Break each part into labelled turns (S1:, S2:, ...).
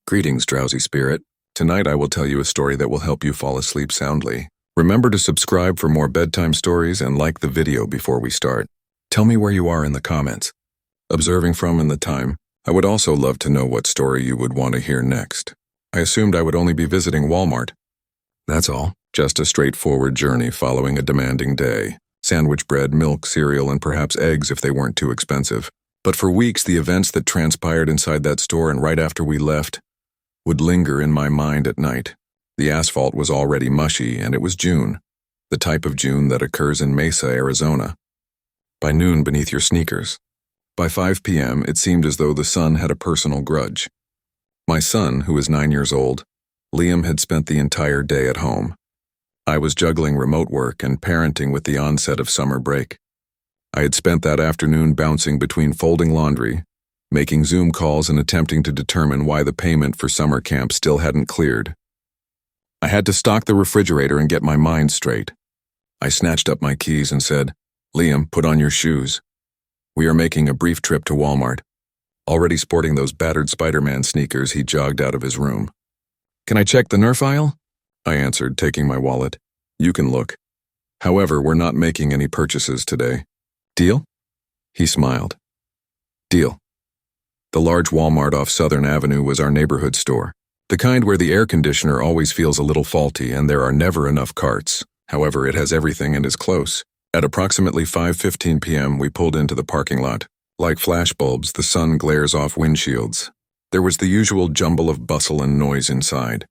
S1: Greetings, drowsy spirit. Tonight I will tell you a story that will help you fall asleep soundly. Remember to subscribe for more bedtime stories and like the video before we start. Tell me where you are in the comments. Observing from in the time, I would also love to know what story you would want to hear next. I assumed I would only be visiting Walmart. That's all. Just a straightforward journey following a demanding day. Sandwich bread, milk, cereal, and perhaps eggs if they weren't too expensive. But for weeks, the events that transpired inside that store and right after we left would linger in my mind at night. The asphalt was already mushy, and it was June, the type of June that occurs in Mesa, Arizona. By noon, beneath your sneakers. By 5 p.m., it seemed as though the sun had a personal grudge. My son, who is 9 years old, Liam, had spent the entire day at home. I was juggling remote work and parenting with the onset of summer break. I had spent that afternoon bouncing between folding laundry, making Zoom calls, and attempting to determine why the payment for summer camp still hadn't cleared. I had to stock the refrigerator and get my mind straight. I snatched up my keys and said, "Liam, put on your shoes. We are making a brief trip to Walmart." Already sporting those battered Spider-Man sneakers, he jogged out of his room. "Can I check the Nerf aisle?" I answered, taking my wallet. "You can look. However, we're not making any purchases today. Deal?" He smiled. Deal. The large Walmart off Southern Avenue was our neighborhood store, the kind where the air conditioner always feels a little faulty and there are never enough carts. However, it has everything and is close. At approximately 5:15 p.m., we pulled into the parking lot. Like flashbulbs, the sun glares off windshields. There was the usual jumble of bustle and noise inside.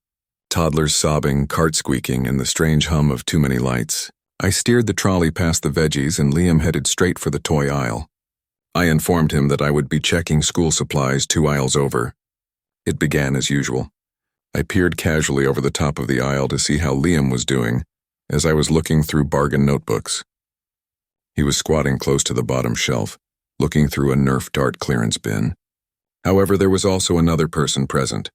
S1: Toddlers sobbing, carts squeaking, and the strange hum of too many lights. I steered the trolley past the veggies and Liam headed straight for the toy aisle. I informed him that I would be checking school supplies 2 aisles over. It began as usual. I peered casually over the top of the aisle to see how Liam was doing as I was looking through bargain notebooks. He was squatting close to the bottom shelf, looking through a Nerf dart clearance bin. However, there was also another person present.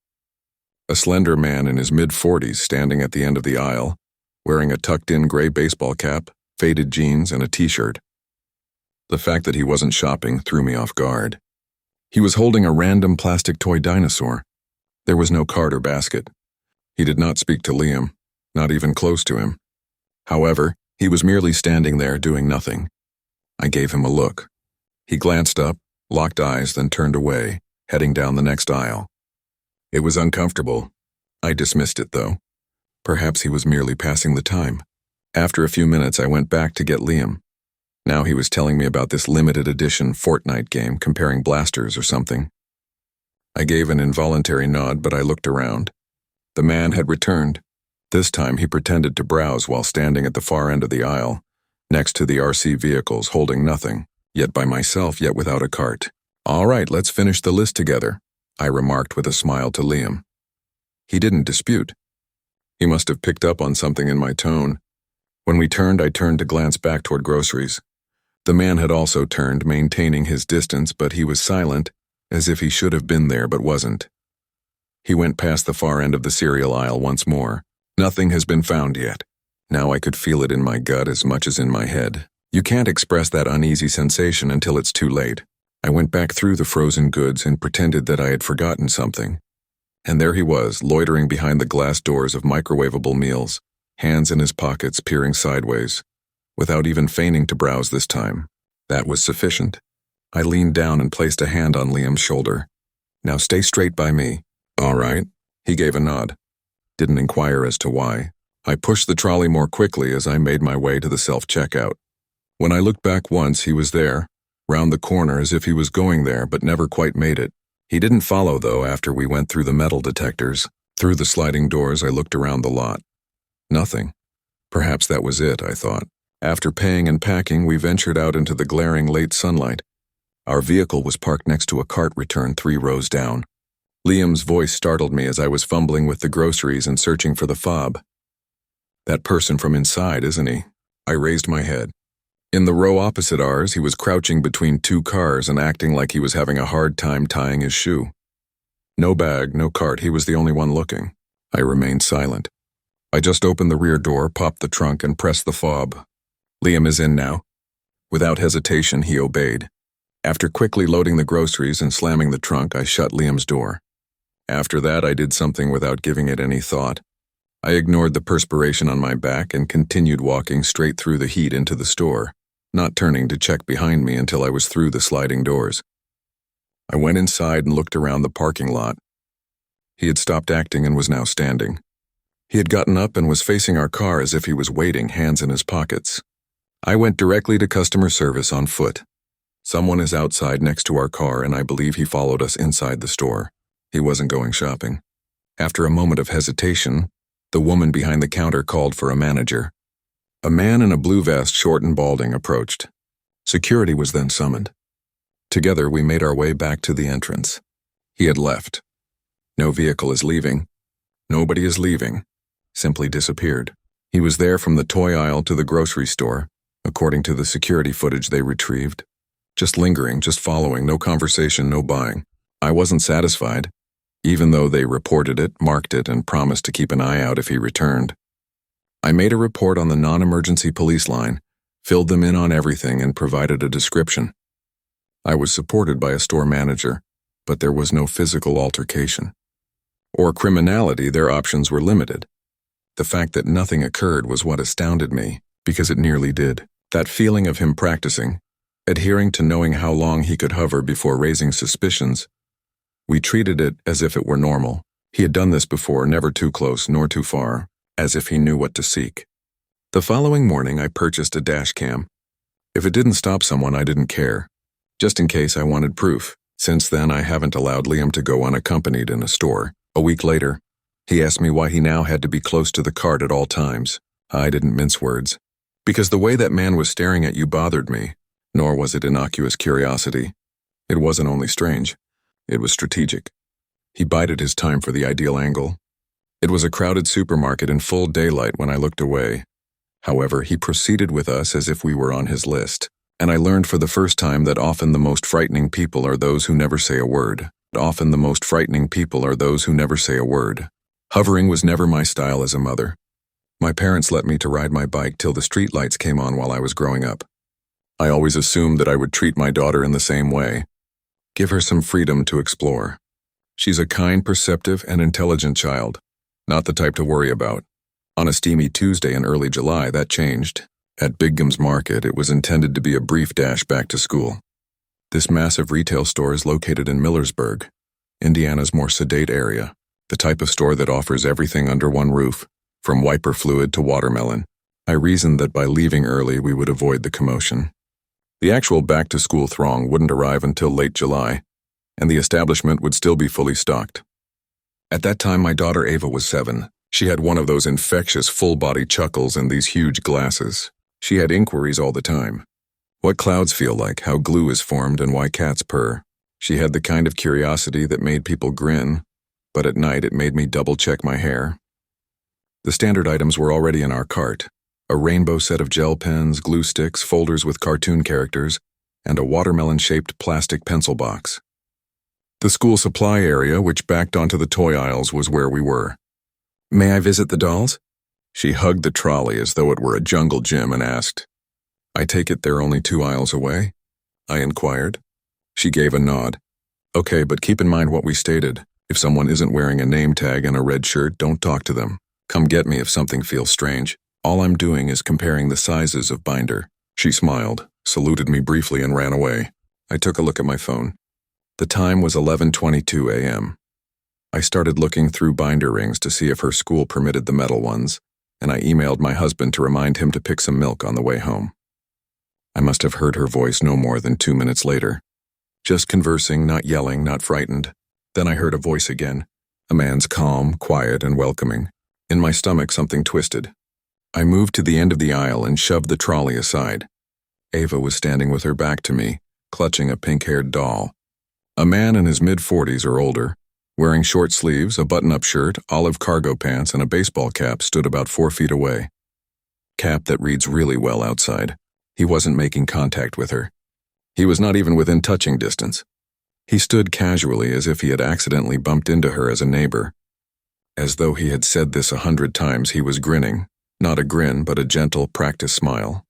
S1: A slender man in his mid-40s standing at the end of the aisle, wearing a tucked-in gray baseball cap, faded jeans, and a t-shirt. The fact that he wasn't shopping threw me off guard. He was holding a random plastic toy dinosaur. There was no cart or basket. He did not speak to Liam, not even close to him. However, he was merely standing there doing nothing. I gave him a look. He glanced up, locked eyes, then turned away, heading down the next aisle. It was uncomfortable. I dismissed it, though. Perhaps he was merely passing the time. After a few minutes, I went back to get Liam. Now he was telling me about this limited edition Fortnite game, comparing blasters or something. I gave an involuntary nod, but I looked around. The man had returned. This time he pretended to browse while standing at the far end of the aisle, next to the RC vehicles, holding nothing, yet by myself, yet without a cart. "All right, let's finish the list together," I remarked with a smile to Liam. He didn't dispute. He must have picked up on something in my tone. When we turned, I turned to glance back toward groceries. The man had also turned, maintaining his distance, but he was silent, as if he should have been there but wasn't. He went past the far end of the cereal aisle once more. "Nothing has been found yet." Now I could feel it in my gut as much as in my head. You can't express that uneasy sensation until it's too late. I went back through the frozen goods and pretended that I had forgotten something. And there he was, loitering behind the glass doors of microwavable meals, hands in his pockets, peering sideways, without even feigning to browse this time. That was sufficient. I leaned down and placed a hand on Liam's shoulder. "Now stay straight by me." "All right." He gave a nod. Didn't inquire as to why. I pushed the trolley more quickly as I made my way to the self-checkout. When I looked back once, he was there, round the corner as if he was going there but never quite made it. He didn't follow, though, after we went through the metal detectors. Through the sliding doors, I looked around the lot. Nothing. Perhaps that was it, I thought. After paying and packing, we ventured out into the glaring late sunlight. Our vehicle was parked next to a cart returned 3 rows down. Liam's voice startled me as I was fumbling with the groceries and searching for the fob. "That person from inside, isn't he?" I raised my head. In the row opposite ours, he was crouching between 2 cars and acting like he was having a hard time tying his shoe. No bag, no cart, he was the only one looking. I remained silent. I just opened the rear door, popped the trunk, and pressed the fob. "Liam is in now." Without hesitation, he obeyed. After quickly loading the groceries and slamming the trunk, I shut Liam's door. After that, I did something without giving it any thought. I ignored the perspiration on my back and continued walking straight through the heat into the store, not turning to check behind me until I was through the sliding doors. I went inside and looked around the parking lot. He had stopped acting and was now standing. He had gotten up and was facing our car as if he was waiting, hands in his pockets. I went directly to customer service on foot. Someone is outside next to our car, and I believe he followed us inside the store. He wasn't going shopping. After a moment of hesitation, the woman behind the counter called for a manager. A man in a blue vest, short and balding, approached. Security was then summoned. Together, we made our way back to the entrance. He had left. No vehicle is leaving. Nobody is leaving. Simply disappeared. He was there from the toy aisle to the grocery store, according to the security footage they retrieved. Just lingering, just following, no conversation, no buying. I wasn't satisfied, even though they reported it, marked it, and promised to keep an eye out if he returned. I made a report on the non-emergency police line, filled them in on everything, and provided a description. I was supported by a store manager, but there was no physical altercation. Or criminality, their options were limited. The fact that nothing occurred was what astounded me, because it nearly did. That feeling of him practicing, adhering to knowing how long he could hover before raising suspicions. We treated it as if it were normal. He had done this before, never too close nor too far, as if he knew what to seek. The following morning, I purchased a dash cam. If it didn't stop someone, I didn't care. Just in case I wanted proof. Since then, I haven't allowed Liam to go unaccompanied in a store. A week later, he asked me why he now had to be close to the cart at all times. I didn't mince words. Because the way that man was staring at you bothered me, nor was it innocuous curiosity. It wasn't only strange, it was strategic. He bided his time for the ideal angle. It was a crowded supermarket in full daylight when I looked away. However, he proceeded with us as if we were on his list, and I learned for the first time that often the most frightening people are those who never say a word. Often the most frightening people are those who never say a word. Hovering was never my style as a mother. My parents let me to ride my bike till the streetlights came on while I was growing up. I always assumed that I would treat my daughter in the same way. Give her some freedom to explore. She's a kind, perceptive, and intelligent child, not the type to worry about. On a steamy Tuesday in early July, that changed. At Bigham's Market, it was intended to be a brief dash back to school. This massive retail store is located in Millersburg, Indiana's more sedate area, the type of store that offers everything under one roof, from wiper fluid to watermelon. I reasoned that by leaving early, we would avoid the commotion. The actual back-to-school throng wouldn't arrive until late July, and the establishment would still be fully stocked. At that time, my daughter Ava was 7. She had one of those infectious full-body chuckles and these huge glasses. She had inquiries all the time. What clouds feel like, how glue is formed, and why cats purr. She had the kind of curiosity that made people grin, but at night it made me double-check my hair. The standard items were already in our cart. A rainbow set of gel pens, glue sticks, folders with cartoon characters, and a watermelon-shaped plastic pencil box. The school supply area, which backed onto the toy aisles, was where we were. "May I visit the dolls?" She hugged the trolley as though it were a jungle gym and asked, "I take it they're only 2 aisles away?" I inquired. She gave a nod. "Okay, but keep in mind what we stated. If someone isn't wearing a name tag and a red shirt, don't talk to them. Come get me if something feels strange. All I'm doing is comparing the sizes of binder." She smiled, saluted me briefly, and ran away. I took a look at my phone. The time was 11:22 a.m. I started looking through binder rings to see if her school permitted the metal ones, and I emailed my husband to remind him to pick some milk on the way home. I must have heard her voice no more than 2 minutes later. Just conversing, not yelling, not frightened. Then I heard a voice again, a man's calm, quiet, and welcoming. In my stomach, something twisted. I moved to the end of the aisle and shoved the trolley aside. Ava was standing with her back to me, clutching a pink-haired doll. A man in his mid-40s or older, wearing short sleeves, a button-up shirt, olive cargo pants, and a baseball cap, stood about 4 feet away. Cap that reads really well outside. He wasn't making contact with her. He was not even within touching distance. He stood casually as if he had accidentally bumped into her as a neighbor. As though he had said this 100 times, he was grinning. Not a grin, but a gentle, practiced smile.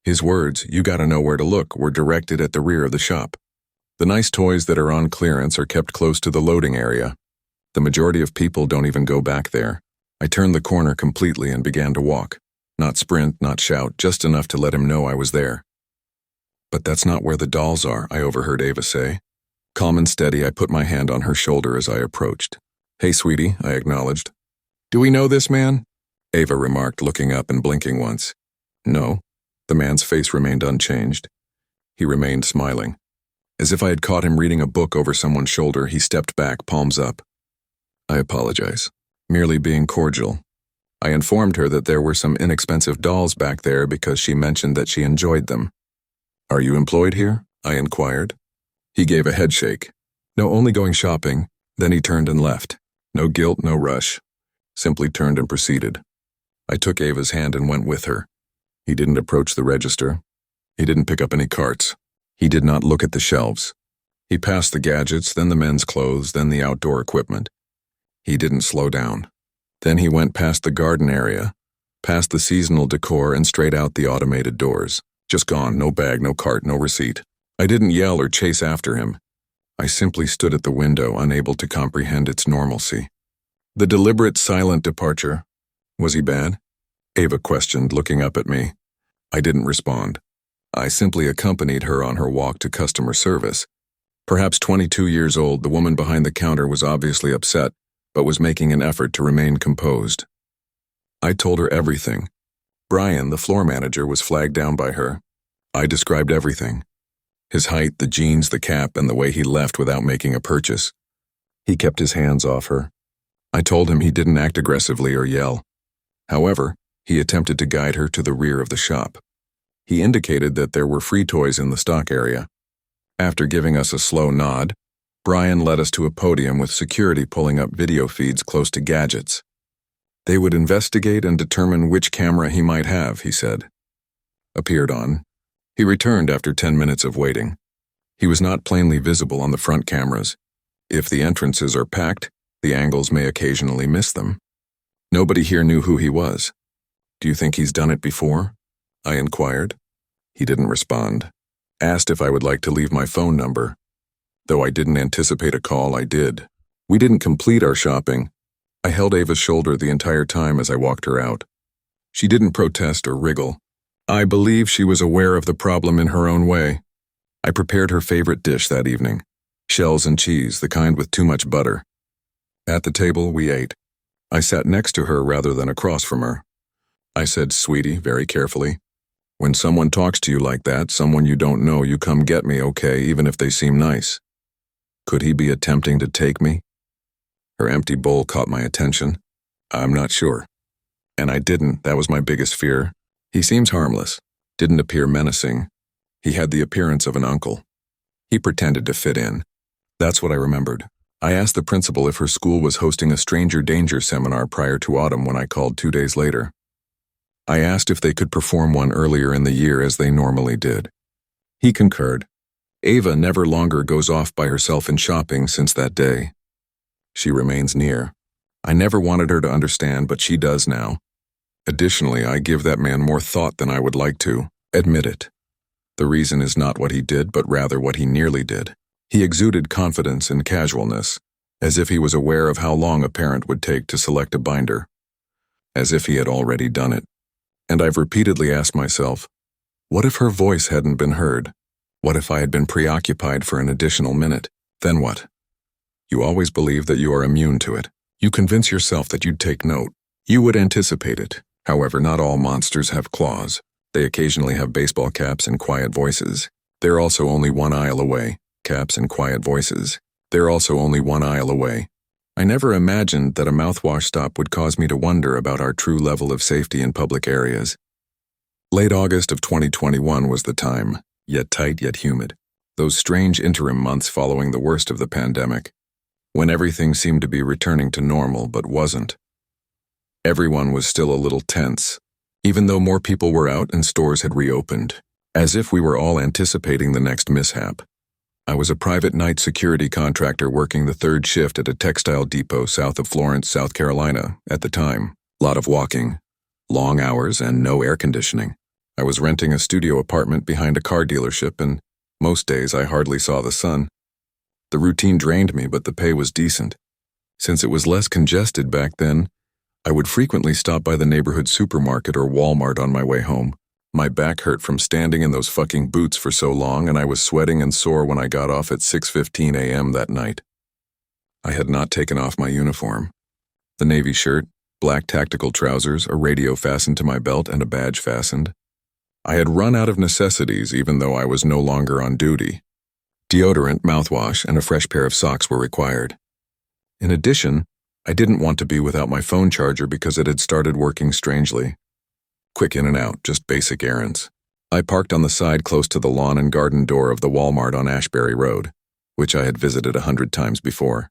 S1: His words, "You gotta know where to look," were directed at the rear of the shop. The nice toys that are on clearance are kept close to the loading area. The majority of people don't even go back there. I turned the corner completely and began to walk. Not sprint, not shout, just enough to let him know I was there. But that's not where the dolls are, I overheard Ava say. Calm and steady, I put my hand on her shoulder as I approached. Hey, sweetie, I acknowledged. Do we know this man? Ava remarked, looking up and blinking once. No. The man's face remained unchanged. He remained smiling. As if I had caught him reading a book over someone's shoulder, he stepped back, palms up. I apologize. Merely being cordial. I informed her that there were some inexpensive dolls back there because she mentioned that she enjoyed them. Are you employed here? I inquired. He gave a headshake. No, only going shopping. Then he turned and left. No guilt, no rush. Simply turned and proceeded. I took Ava's hand and went with her. He didn't approach the register. He didn't pick up any carts. He did not look at the shelves. He passed the gadgets, then the men's clothes, then the outdoor equipment. He didn't slow down. Then he went past the garden area, past the seasonal decor, and straight out the automated doors. Just gone, no bag, no cart, no receipt. I didn't yell or chase after him. I simply stood at the window, unable to comprehend its normalcy. The deliberate, silent departure. Was he bad? Ava questioned, looking up at me. I didn't respond. I simply accompanied her on her walk to customer service. Perhaps 22 years old, the woman behind the counter was obviously upset, but was making an effort to remain composed. I told her everything. Brian, the floor manager, was flagged down by her. I described everything. His height, the jeans, the cap, and the way he left without making a purchase. He kept his hands off her. I told him he didn't act aggressively or yell. However, he attempted to guide her to the rear of the shop. He indicated that there were free toys in the stock area. After giving us a slow nod, Brian led us to a podium with security pulling up video feeds close to gadgets. They would investigate and determine which camera he might have, he said. Appeared on. He returned after 10 minutes of waiting. He was not plainly visible on the front cameras. If the entrances are packed, the angles may occasionally miss them. Nobody here knew who he was. Do you think he's done it before? I inquired. He didn't respond. Asked if I would like to leave my phone number. Though I didn't anticipate a call, I did. We didn't complete our shopping. I held Ava's shoulder the entire time as I walked her out. She didn't protest or wriggle. I believe she was aware of the problem in her own way. I prepared her favorite dish that evening. Shells and cheese, the kind with too much butter. At the table, we ate. I sat next to her rather than across from her. I said, "Sweetie," very carefully. "When someone talks to you like that, someone you don't know, you come get me, okay, even if they seem nice." Could he be attempting to take me? Her empty bowl caught my attention. I'm not sure. And I didn't, that was my biggest fear. He seems harmless, didn't appear menacing. He had the appearance of an uncle. He pretended to fit in. That's what I remembered. I asked the principal if her school was hosting a stranger danger seminar prior to autumn when I called 2 days later. I asked if they could perform one earlier in the year as they normally did. He concurred. Ava never longer goes off by herself in shopping since that day. She remains near. I never wanted her to understand, but she does now. Additionally, I give that man more thought than I would like to. Admit it. The reason is not what he did, but rather what he nearly did. He exuded confidence and casualness, as if he was aware of how long a parent would take to select a binder. As if he had already done it. And I've repeatedly asked myself, what if her voice hadn't been heard? What if I had been preoccupied for an additional minute? Then what? You always believe that you are immune to it. You convince yourself that you'd take note. You would anticipate it. However, not all monsters have claws. They occasionally have baseball caps and quiet voices. They're also only 1 aisle away. Caps and quiet voices. They're also only 1 aisle away. I never imagined that a mouthwash stop would cause me to wonder about our true level of safety in public areas. Late August of 2021 was the time, yet tight yet humid. Those strange interim months following the worst of the pandemic, when everything seemed to be returning to normal but wasn't. Everyone was still a little tense, even though more people were out and stores had reopened, as if we were all anticipating the next mishap. I was a private night security contractor working the 3rd shift at a textile depot south of Florence, South Carolina, at the time. Lot of walking, long hours, and no air conditioning. I was renting a studio apartment behind a car dealership, and most days I hardly saw the sun. The routine drained me, but the pay was decent. Since it was less congested back then, I would frequently stop by the neighborhood supermarket or Walmart on my way home. My back hurt from standing in those fucking boots for so long, and I was sweating and sore when I got off at 6:15 a.m. that night. I had not taken off my uniform. The navy shirt, black tactical trousers, a radio fastened to my belt, and a badge fastened. I had run out of necessities even though I was no longer on duty. Deodorant, mouthwash, and a fresh pair of socks were required. In addition, I didn't want to be without my phone charger because it had started working strangely. Quick in and out, just basic errands. I parked on the side close to the lawn and garden door of the Walmart on Ashbury Road, which I had visited 100 times before.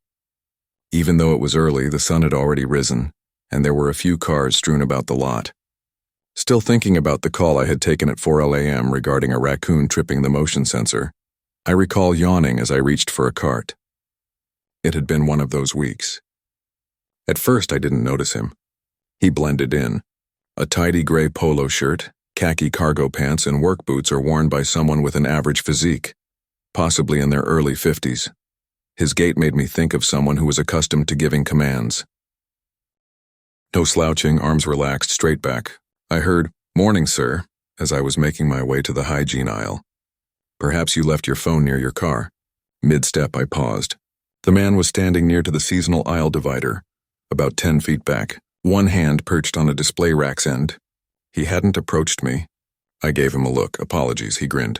S1: Even though it was early, the sun had already risen, and there were a few cars strewn about the lot. Still thinking about the call I had taken at 4 a.m. regarding a raccoon tripping the motion sensor, I recall yawning as I reached for a cart. It had been one of those weeks. At first, I didn't notice him. He blended in. A tidy gray polo shirt, khaki cargo pants, and work boots are worn by someone with an average physique, possibly in their early 50s. His gait made me think of someone who was accustomed to giving commands. No slouching, arms relaxed, straight back. I heard, "Morning, sir," as I was making my way to the hygiene aisle. "Perhaps you left your phone near your car." Mid-step, I paused. The man was standing near to the seasonal aisle divider, about 10 feet back, one hand perched on a display rack's end. He hadn't approached me. I gave him a look. "Apologies," he grinned.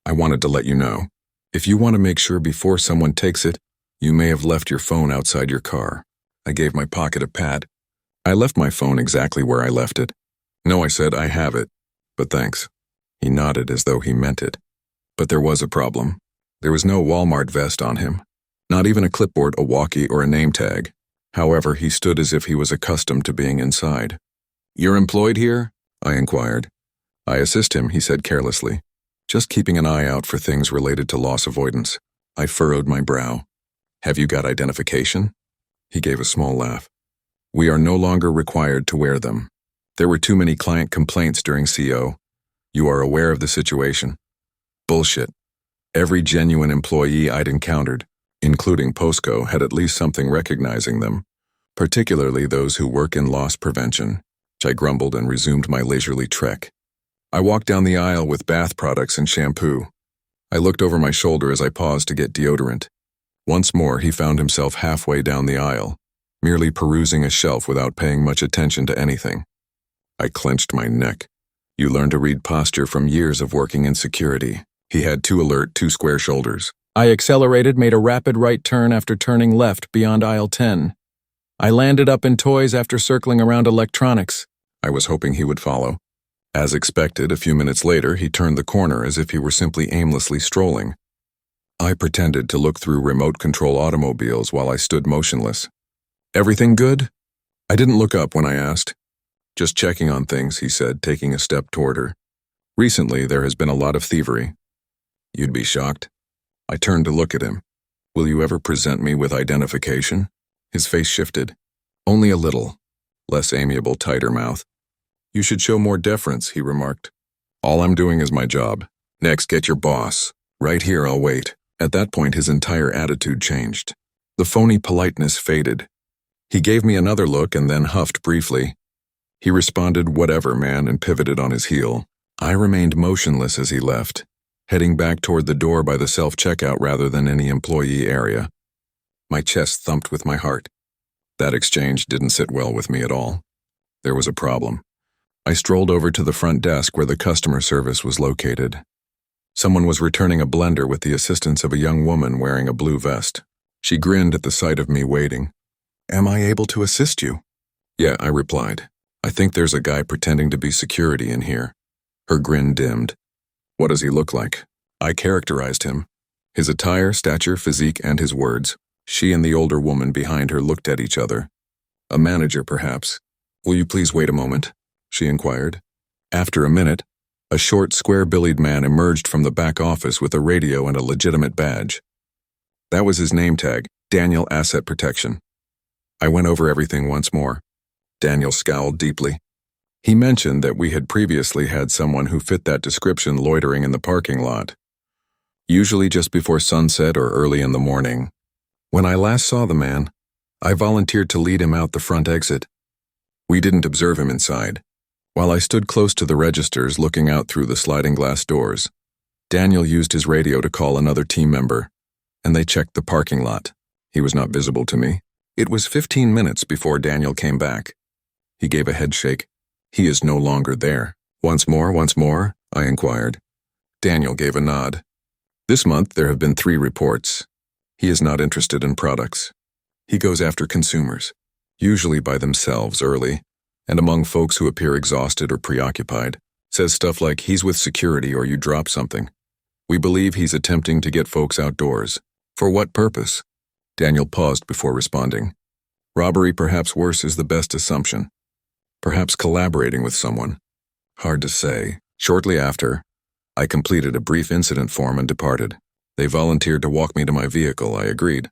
S1: "I wanted to let you know. If you want to make sure before someone takes it, you may have left your phone outside your car." I gave my pocket a pat. "I left my phone exactly where I left it." "No," I said, "I have it, but thanks." He nodded as though he meant it. But there was a problem. There was no Walmart vest on him. Not even a clipboard, a walkie, or a name tag. However, he stood as if he was accustomed to being inside. "You're employed here?" I inquired. "I assist him," he said carelessly. "Just keeping an eye out for things related to loss avoidance." I furrowed my brow. "Have you got identification?" He gave a small laugh. "We are no longer required to wear them. There were too many client complaints during CO. You are aware of the situation." Bullshit. Every genuine employee I'd encountered, including Postco, had at least something recognizing them, particularly those who work in loss prevention. I grumbled and resumed my leisurely trek. I walked down the aisle with bath products and shampoo. I looked over my shoulder as I paused to get deodorant. Once more, he found himself halfway down the aisle, merely perusing a shelf without paying much attention to anything. I clenched my neck. You learn to read posture from years of working in security. He had two alert, two square shoulders. I accelerated, made a rapid right turn after turning left beyond aisle 10. I landed up in toys after circling around electronics. I was hoping he would follow. As expected, a few minutes later, he turned the corner as if he were simply aimlessly strolling. I pretended to look through remote control automobiles while I stood motionless. "Everything good?" I didn't look up when I asked. "Just checking on things," he said, taking a step toward her. "Recently, there has been a lot of thievery." "You'd be shocked." I turned to look at him. "Will you ever present me with identification?" His face shifted. "Only a little." Less amiable, tighter mouth. "You should show more deference," he remarked. "All I'm doing is my job. Next, get your boss. Right here, I'll wait." At that point, his entire attitude changed. The phony politeness faded. He gave me another look and then huffed briefly. He responded, "Whatever, man," and pivoted on his heel. I remained motionless as he left, heading back toward the door by the self-checkout rather than any employee area. My chest thumped with my heart. That exchange didn't sit well with me at all. There was a problem. I strolled over to the front desk where the customer service was located. Someone was returning a blender with the assistance of a young woman wearing a blue vest. She grinned at the sight of me waiting. "Am I able to assist you?" "Yeah," I replied. "I think there's a guy pretending to be security in here." Her grin dimmed. "What does he look like?" I characterized him. His attire, stature, physique, and his words. She and the older woman behind her looked at each other. "A manager, perhaps." "Will you please wait a moment?" she inquired. After a minute, a short, square-bellied man emerged from the back office with a radio and a legitimate badge. That was his name tag, Daniel Asset Protection. I went over everything once more. Daniel scowled deeply. He mentioned that we had previously had someone who fit that description loitering in the parking lot, usually just before sunset or early in the morning. When I last saw the man, I volunteered to lead him out the front exit. We didn't observe him inside. While I stood close to the registers looking out through the sliding glass doors, Daniel used his radio to call another team member, and they checked the parking lot. He was not visible to me. It was 15 minutes before Daniel came back. He gave a head shake. He is no longer there. Once more, I inquired. Daniel gave a nod. This month there have been 3 reports. He is not interested in products. He goes after consumers, usually by themselves early, and among folks who appear exhausted or preoccupied. Says stuff like he's with security or you drop something. We believe he's attempting to get folks outdoors. For what purpose? Daniel paused before responding. Robbery, perhaps worse, is the best assumption. Perhaps collaborating with someone. Hard to say. Shortly after, I completed a brief incident form and departed. They volunteered to walk me to my vehicle. I agreed.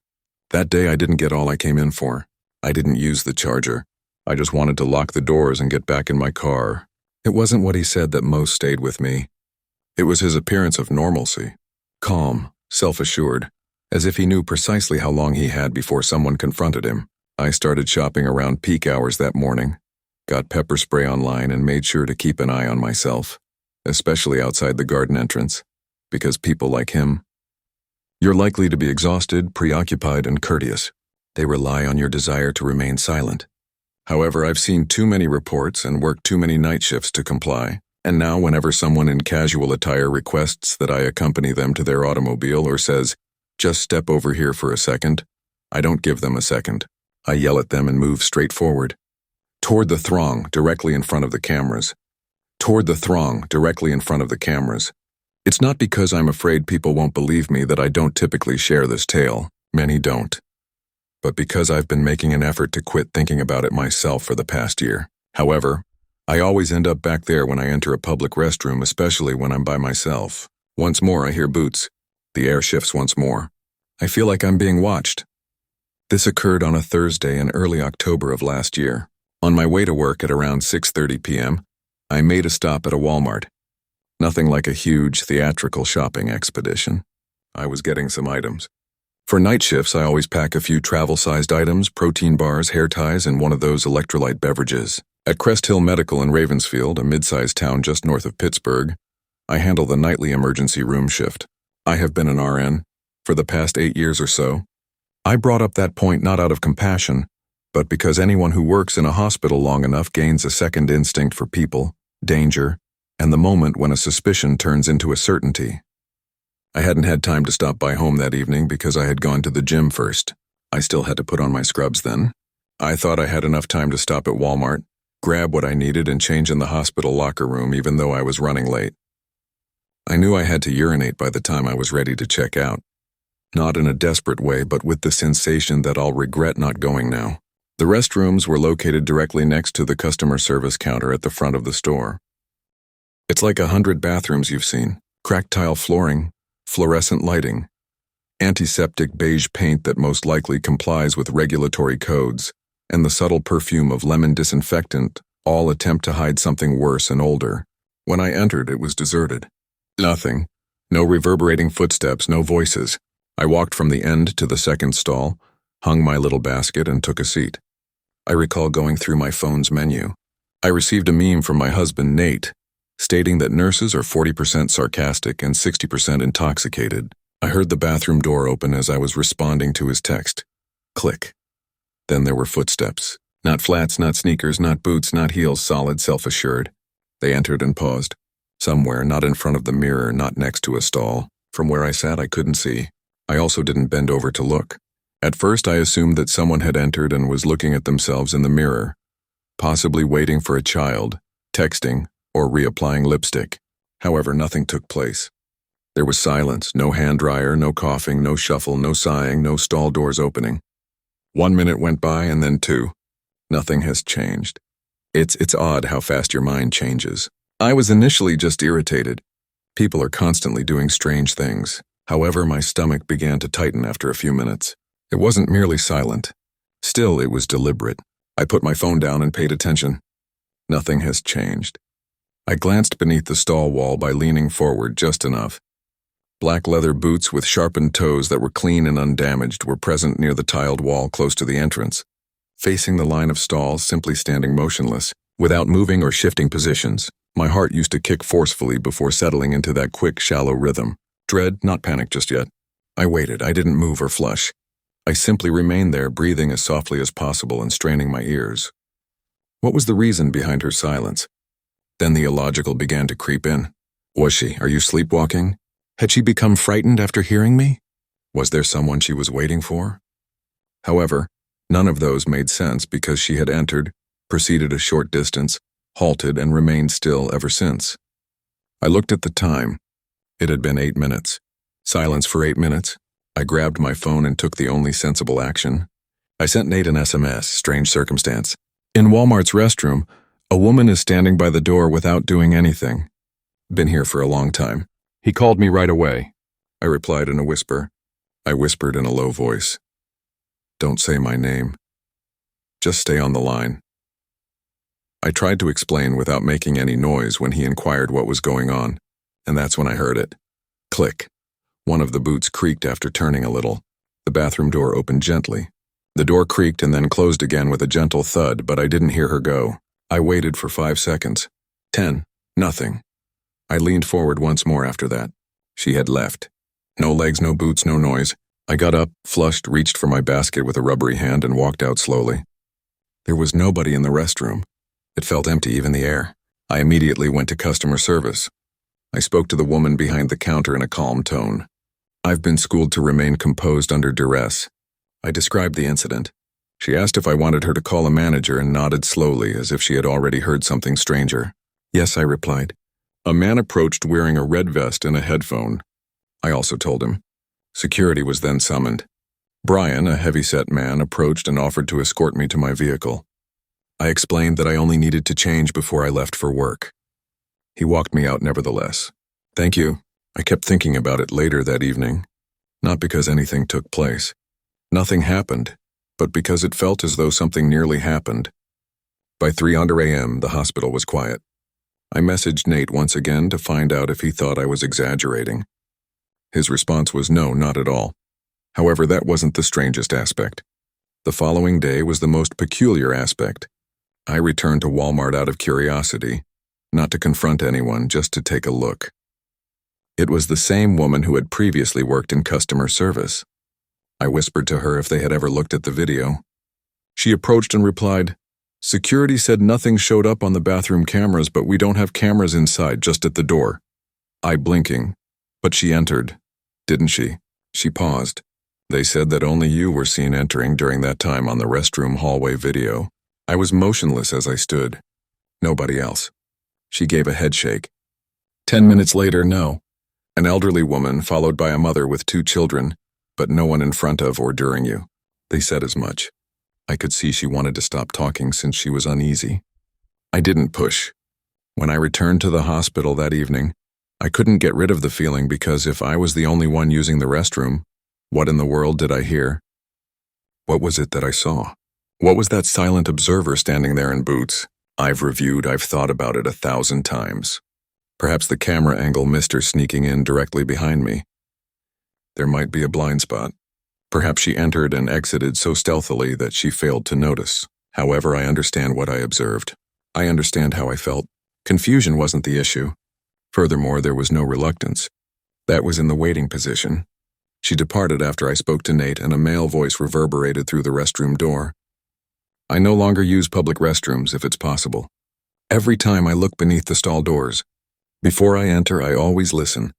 S1: That day I didn't get all I came in for. I didn't use the charger. I just wanted to lock the doors and get back in my car. It wasn't what he said that most stayed with me. It was his appearance of normalcy. Calm, self-assured, as if he knew precisely how long he had before someone confronted him. I started shopping around peak hours that morning, got pepper spray online and made sure to keep an eye on myself, especially outside the garden entrance, because people like him, you're likely to be exhausted, preoccupied, and courteous. They rely on your desire to remain silent. However, I've seen too many reports and worked too many night shifts to comply, and now whenever someone in casual attire requests that I accompany them to their automobile or says, "Just step over here for a second," I don't give them a second. I yell at them and move straight forward. Toward the throng, directly in front of the cameras. Toward the throng, directly in front of the cameras. It's not because I'm afraid people won't believe me that I don't typically share this tale. Many don't. But because I've been making an effort to quit thinking about it myself for the past year. However, I always end up back there when I enter a public restroom, especially when I'm by myself. Once more, I hear boots. The air shifts once more. I feel like I'm being watched. This occurred on a Thursday in early October of last year. On my way to work at around 6:30 p.m., I made a stop at a Walmart. Nothing like a huge theatrical shopping expedition. I was getting some items. For night shifts, I always pack a few travel-sized items, protein bars, hair ties, and one of those electrolyte beverages. At Crest Hill Medical in Ravensfield, a mid-sized town just north of Pittsburgh, I handle the nightly emergency room shift. I have been an RN for the past 8 years or so. I brought up that point not out of compassion, but because anyone who works in a hospital long enough gains a second instinct for people, danger, and the moment when a suspicion turns into a certainty. I hadn't had time to stop by home that evening because I had gone to the gym first. I still had to put on my scrubs then. I thought I had enough time to stop at Walmart, grab what I needed, and change in the hospital locker room even though I was running late. I knew I had to urinate by the time I was ready to check out. Not in a desperate way, but with the sensation that I'll regret not going now. The restrooms were located directly next to the customer service counter at the front of the store. It's like 100 bathrooms you've seen. Cracked tile flooring, fluorescent lighting, antiseptic beige paint that most likely complies with regulatory codes, and the subtle perfume of lemon disinfectant all attempt to hide something worse and older. When I entered, it was deserted. Nothing. No reverberating footsteps, no voices. I walked from the end to the second stall, hung my little basket, and took a seat. I recall going through my phone's menu. I received a meme from my husband, Nate, stating that nurses are 40% sarcastic and 60% intoxicated. I heard the bathroom door open as I was responding to his text. Click. Then there were footsteps. Not flats, not sneakers, not boots, not heels, solid, self-assured. They entered and paused. Somewhere, not in front of the mirror, not next to a stall. From where I sat, I couldn't see. I also didn't bend over to look. At first, I assumed that someone had entered and was looking at themselves in the mirror, possibly waiting for a child, texting, or reapplying lipstick. However, nothing took place. There was silence, no hand dryer, no coughing, no shuffle, no sighing, no stall doors opening. 1 minute went by and then 2. Nothing has changed. It's odd how fast your mind changes. I was initially just irritated. People are constantly doing strange things. However, my stomach began to tighten after a few minutes. It wasn't merely silent. Still, it was deliberate. I put my phone down and paid attention. Nothing has changed. I glanced beneath the stall wall by leaning forward just enough. Black leather boots with sharpened toes that were clean and undamaged were present near the tiled wall close to the entrance. Facing the line of stalls, simply standing motionless, without moving or shifting positions, my heart used to kick forcefully before settling into that quick, shallow rhythm. Dread, not panic just yet. I waited. I didn't move or flush. I simply remained there, breathing as softly as possible and straining my ears. What was the reason behind her silence? Then the illogical began to creep in. Was she? Are you sleepwalking? Had she become frightened after hearing me? Was there someone she was waiting for? However, none of those made sense because she had entered, proceeded a short distance, halted, and remained still ever since. I looked at the time. It had been 8 minutes. Silence for 8 minutes. I grabbed my phone and took the only sensible action. I sent Nate an SMS, strange circumstance. In Walmart's restroom, a woman is standing by the door without doing anything. Been here for a long time. He called me right away. I replied in a whisper. I whispered in a low voice. Don't say my name. Just stay on the line. I tried to explain without making any noise when he inquired what was going on, and that's when I heard it. Click. One of the boots creaked after turning a little. The bathroom door opened gently. The door creaked and then closed again with a gentle thud, but I didn't hear her go. I waited for 5 seconds. 10. Nothing. I leaned forward once more after that. She had left. No legs, no boots, no noise. I got up, flushed, reached for my basket with a rubbery hand, and walked out slowly. There was nobody in the restroom. It felt empty, even the air. I immediately went to customer service. I spoke to the woman behind the counter in a calm tone. I've been schooled to remain composed under duress. I described the incident. She asked if I wanted her to call a manager and nodded slowly as if she had already heard something stranger. Yes, I replied. A man approached wearing a red vest and a headphone. I also told him. Security was then summoned. Brian, a heavy-set man, approached and offered to escort me to my vehicle. I explained that I only needed to change before I left for work. He walked me out nevertheless. Thank you. I kept thinking about it later that evening. Not because anything took place. Nothing happened, but because it felt as though something nearly happened. By 3:00 a.m., the hospital was quiet. I messaged Nate once again to find out if he thought I was exaggerating. His response was no, not at all. However, that wasn't the strangest aspect. The following day was the most peculiar aspect. I returned to Walmart out of curiosity, not to confront anyone, just to take a look. It was the same woman who had previously worked in customer service. I whispered to her if they had ever looked at the video. She approached and replied, "Security said nothing showed up on the bathroom cameras, but we don't have cameras inside, just at the door." I blinking. But she entered, didn't she? She paused. They said that only you were seen entering during that time on the restroom hallway video. I was motionless as I stood. Nobody else. She gave a head shake. 10 minutes later, no. An elderly woman followed by a mother with 2 children, but no one in front of or during you. They said as much. I could see she wanted to stop talking since she was uneasy. I didn't push. When I returned to the hospital that evening, I couldn't get rid of the feeling because if I was the only one using the restroom, what in the world did I hear? What was it that I saw? What was that silent observer standing there in boots? I've thought about it 1,000 times. Perhaps the camera angle missed her sneaking in directly behind me. There might be a blind spot. Perhaps she entered and exited so stealthily that she failed to notice. However, I understand what I observed. I understand how I felt. Confusion wasn't the issue. Furthermore, there was no reluctance. That was in the waiting position. She departed after I spoke to Nate and a male voice reverberated through the restroom door. I no longer use public restrooms if it's possible. Every time I look beneath the stall doors. Before I enter, I always listen.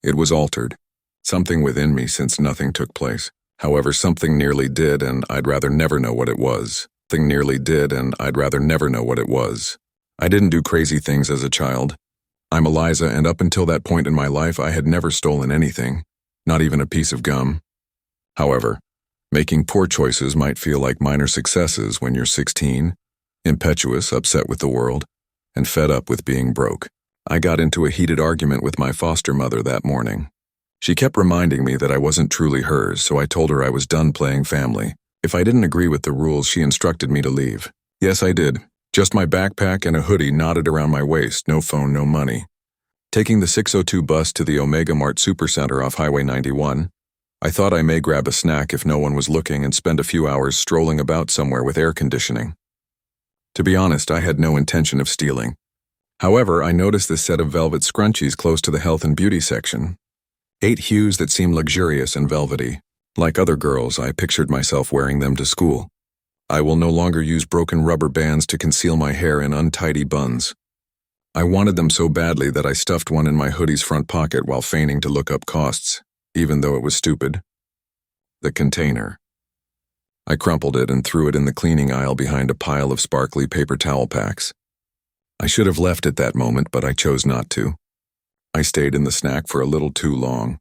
S1: It was altered. Something within me since nothing took place. However, something nearly did and I'd rather never know what it was. I didn't do crazy things as a child. I'm Eliza, and up until that point in my life, I had never stolen anything, not even a piece of gum. However, making poor choices might feel like minor successes when you're 16, impetuous, upset with the world, and fed up with being broke. I got into a heated argument with my foster mother that morning. She kept reminding me that I wasn't truly hers, so I told her I was done playing family. If I didn't agree with the rules, she instructed me to leave. Yes, I did. Just my backpack and a hoodie knotted around my waist, no phone, no money. Taking the 602 bus to the Omega Mart Supercenter off Highway 91, I thought I may grab a snack if no one was looking and spend a few hours strolling about somewhere with air conditioning. To be honest, I had no intention of stealing. However, I noticed this set of velvet scrunchies close to the health and beauty section. 8 hues that seemed luxurious and velvety. Like other girls, I pictured myself wearing them to school. I will no longer use broken rubber bands to conceal my hair in untidy buns. I wanted them so badly that I stuffed one in my hoodie's front pocket while feigning to look up costs, even though it was stupid. The container. I crumpled it and threw it in the cleaning aisle behind a pile of sparkly paper towel packs. I should have left at that moment, but I chose not to. I stayed in the snack for a little too long.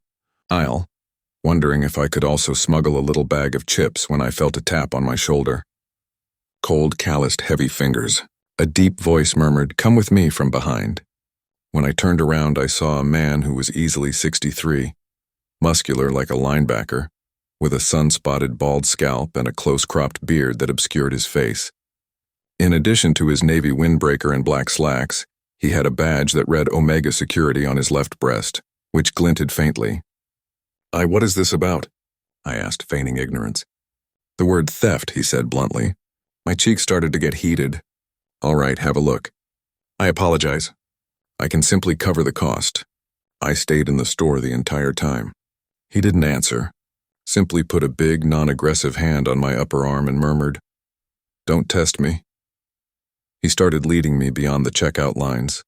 S1: Wondering if I could also smuggle a little bag of chips when I felt a tap on my shoulder. Cold, calloused, heavy fingers. A deep voice murmured, "Come with me," from behind. When I turned around, I saw a man who was easily 63, muscular like a linebacker, with a sun-spotted bald scalp and a close-cropped beard that obscured his face. In addition to his navy windbreaker and black slacks, he had a badge that read Omega Security on his left breast, which glinted faintly. What is this about?" I asked, feigning ignorance. "The word theft," he said bluntly. My cheeks started to get heated. "All right, have a look." "I apologize. I can simply cover the cost." I stayed in the store the entire time. He didn't answer, simply put a big, non-aggressive hand on my upper arm and murmured, "Don't test me." He started leading me beyond the checkout lines,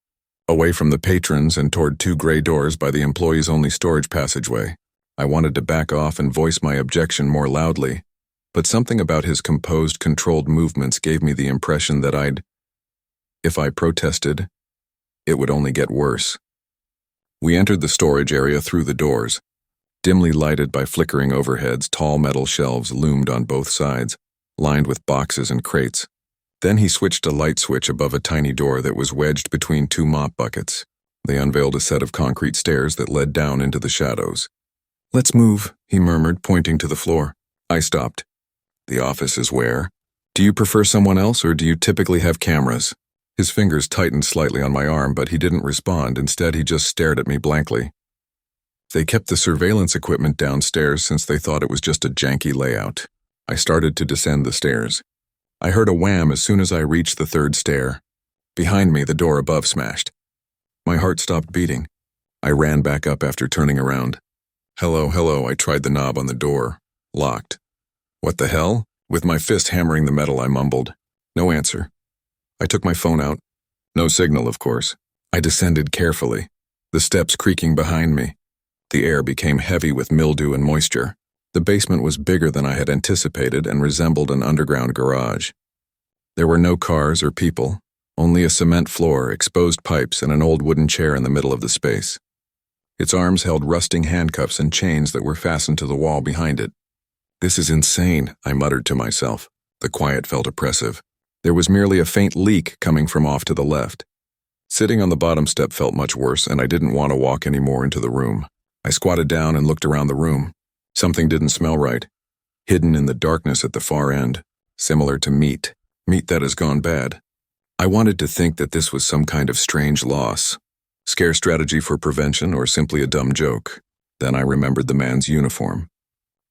S1: away from the patrons and toward 2 gray doors by the employees-only storage passageway. I wanted to back off and voice my objection more loudly, but something about his composed, controlled movements gave me the impression that if I protested, it would only get worse. We entered the storage area through the doors. Dimly lighted by flickering overheads, tall metal shelves loomed on both sides, lined with boxes and crates. Then he switched a light switch above a tiny door that was wedged between 2 mop buckets. They unveiled a set of concrete stairs that led down into the shadows. "Let's move," he murmured, pointing to the floor. I stopped. "The office is where? Do you prefer someone else, or do you typically have cameras?" His fingers tightened slightly on my arm, but he didn't respond. Instead, he just stared at me blankly. "They kept the surveillance equipment downstairs since they thought it was just a janky layout." I started to descend the stairs. I heard a wham as soon as I reached the 3rd stair. Behind me, the door above smashed. My heart stopped beating. I ran back up after turning around. Hello, I tried the knob on the door. Locked. "What the hell?" With my fist hammering the metal, I mumbled. No answer. I took my phone out. No signal, of course. I descended carefully, the steps creaking behind me. The air became heavy with mildew and moisture. The basement was bigger than I had anticipated and resembled an underground garage. There were no cars or people, only a cement floor, exposed pipes, and an old wooden chair in the middle of the space. Its arms held rusting handcuffs and chains that were fastened to the wall behind it. "This is insane," I muttered to myself. The quiet felt oppressive. There was merely a faint leak coming from off to the left. Sitting on the bottom step felt much worse, and I didn't want to walk any more into the room. I squatted down and looked around the room. Something didn't smell right. Hidden in the darkness at the far end, similar to meat that has gone bad. I wanted to think that this was some kind of strange loss, scare strategy for prevention, or simply a dumb joke. Then I remembered the man's uniform.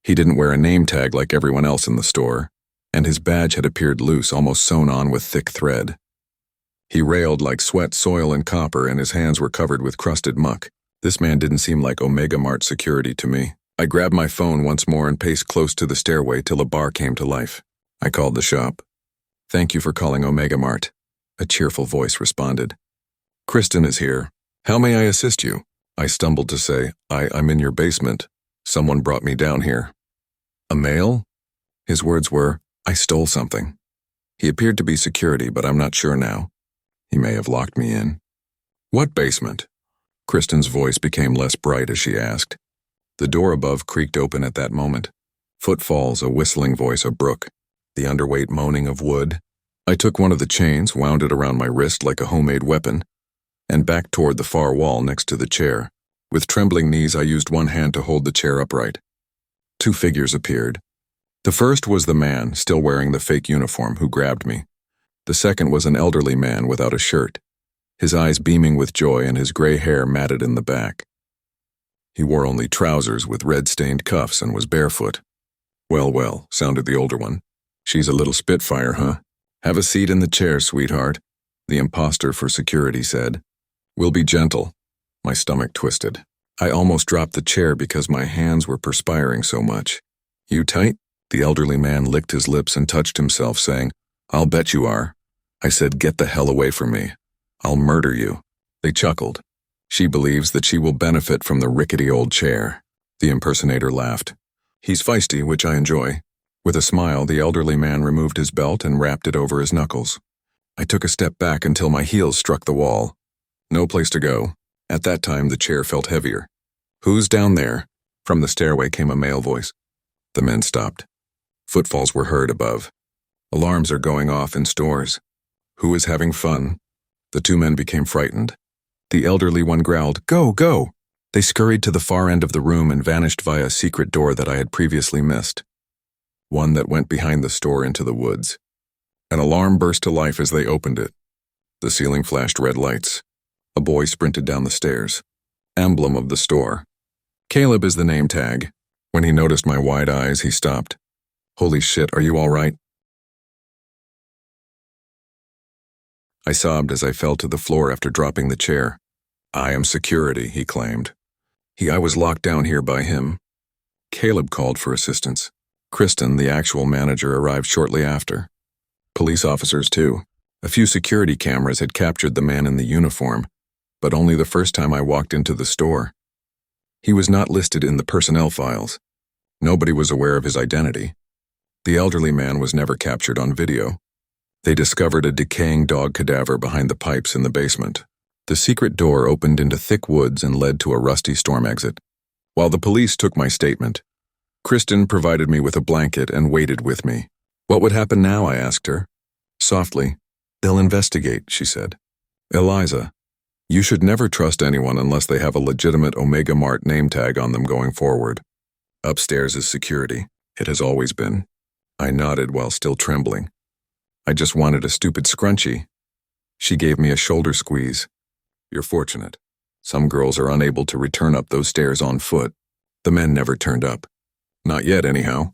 S1: He didn't wear a name tag like everyone else in the store, and his badge had appeared loose, almost sewn on with thick thread. He railed like sweat, soil, and copper, and his hands were covered with crusted muck. This man didn't seem like Omega Mart security to me. I grabbed my phone once more and paced close to the stairway till a bar came to life. I called the shop. "Thank you for calling Omega Mart," a cheerful voice responded. "Kristen is here. How may I assist you?" I stumbled to say, I'm in your basement. Someone brought me down here." "A mail?" His words were, "I stole something." He appeared to be security, but I'm not sure now. He may have locked me in. "What basement?" Kristen's voice became less bright as she asked. The door above creaked open at that moment. Footfalls, a whistling voice, a brook, the underweight moaning of wood. I took one of the chains, wound it around my wrist like a homemade weapon, and backed toward the far wall next to the chair. With trembling knees, I used one hand to hold the chair upright. 2 figures appeared. The first was the man, still wearing the fake uniform, who grabbed me. The second was an elderly man without a shirt. his eyes beaming with joy and his gray hair matted in the back. He wore only trousers with red-stained cuffs and was barefoot. "Well, well," sounded the older one. "She's a little spitfire, huh? Have a seat in the chair, sweetheart," the imposter for security said. "We'll be gentle." My stomach twisted. I almost dropped the chair because my hands were perspiring so much. "You tight?" The elderly man licked his lips and touched himself, saying, "I'll bet you are." I said, "Get the hell away from me. I'll murder you." They chuckled. "She believes that she will benefit from the rickety old chair." The impersonator laughed. "He's feisty, which I enjoy." With a smile, the elderly man removed his belt and wrapped it over his knuckles. I took a step back until my heels struck the wall. No place to go. At that time, the chair felt heavier. "Who's down there?" From the stairway came a male voice. The men stopped. Footfalls were heard above. Alarms are going off in stores. Who is having fun? The two men became frightened. The elderly one growled, "Go, go!" They scurried to the far end of the room and vanished via a secret door that I had previously missed. One that went behind the store into the woods. An alarm burst to life as they opened it. The ceiling flashed red lights. A boy sprinted down the stairs. Emblem of the store. "Caleb is the name tag." When he noticed my wide eyes, he stopped. "Holy shit, are you all right?" I sobbed as I fell to the floor after dropping the chair. "I am security," he claimed. I was locked down here by him. Caleb called for assistance. Kristen, the actual manager, arrived shortly after. Police officers, too. A few security cameras had captured the man in the uniform, but only the first time I walked into the store. He was not listed in the personnel files. Nobody was aware of his identity. The elderly man was never captured on video. They discovered a decaying dog cadaver behind the pipes in the basement. The secret door opened into thick woods and led to a rusty storm exit. While the police took my statement, Kristen provided me with a blanket and waited with me. "What would happen now?" I asked her. Softly, "They'll investigate," she said. "Eliza, you should never trust anyone unless they have a legitimate Omega Mart name tag on them going forward. Upstairs is security. It has always been." I nodded while still trembling. "I just wanted a stupid scrunchie." She gave me a shoulder squeeze. "You're fortunate. Some girls are unable to return up those stairs on foot." The men never turned up. Not yet, anyhow.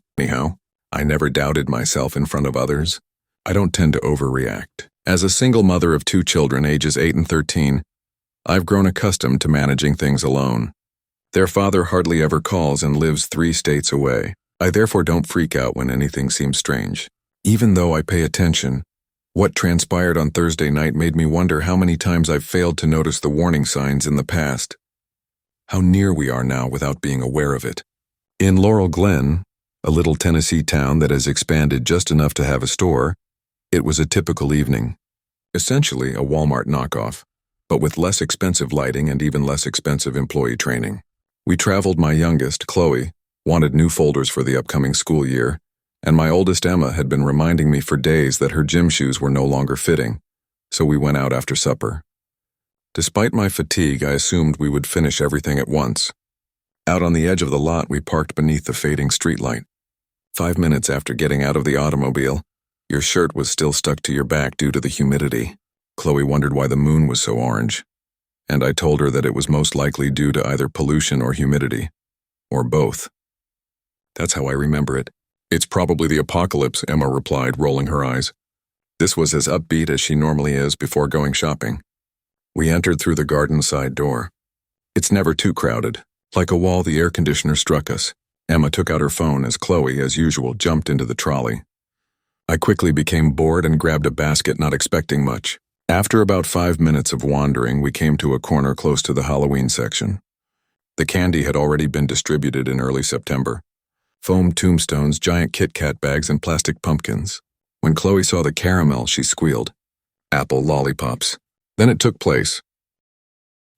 S1: I never doubted myself in front of others. I don't tend to overreact. As a single mother of 2 children, ages 8 and 13, I've grown accustomed to managing things alone. Their father hardly ever calls and lives 3 states away. I therefore don't freak out when anything seems strange. Even though I pay attention, what transpired on Thursday night made me wonder how many times I've failed to notice the warning signs in the past. How near we are now without being aware of it. In Laurel Glen, a little Tennessee town that has expanded just enough to have a store, it was a typical evening. Essentially a Walmart knockoff, but with less expensive lighting and even less expensive employee training. We traveled. My youngest, Chloe, wanted new folders for the upcoming school year, and my oldest, Emma, had been reminding me for days that her gym shoes were no longer fitting, so we went out after supper. Despite my fatigue, I assumed we would finish everything at once. Out on the edge of the lot, we parked beneath the fading streetlight. 5 minutes after getting out of the automobile, your shirt was still stuck to your back due to the humidity. Chloe wondered why the moon was so orange, and I told her that it was most likely due to either pollution or humidity, or both. That's how I remember it. "It's probably the apocalypse," Emma replied, rolling her eyes. This was as upbeat as she normally is before going shopping. We entered through the garden side door. It's never too crowded. Like a wall, the air conditioner struck us. Emma took out her phone as Chloe, as usual, jumped into the trolley. I quickly became bored and grabbed a basket, not expecting much. After about 5 minutes of wandering, we came to a corner close to the Halloween section. The candy had already been distributed in early September. Foam tombstones, giant Kit Kat bags, and plastic pumpkins. When Chloe saw the caramel, she squealed. Apple lollipops. Then it took place.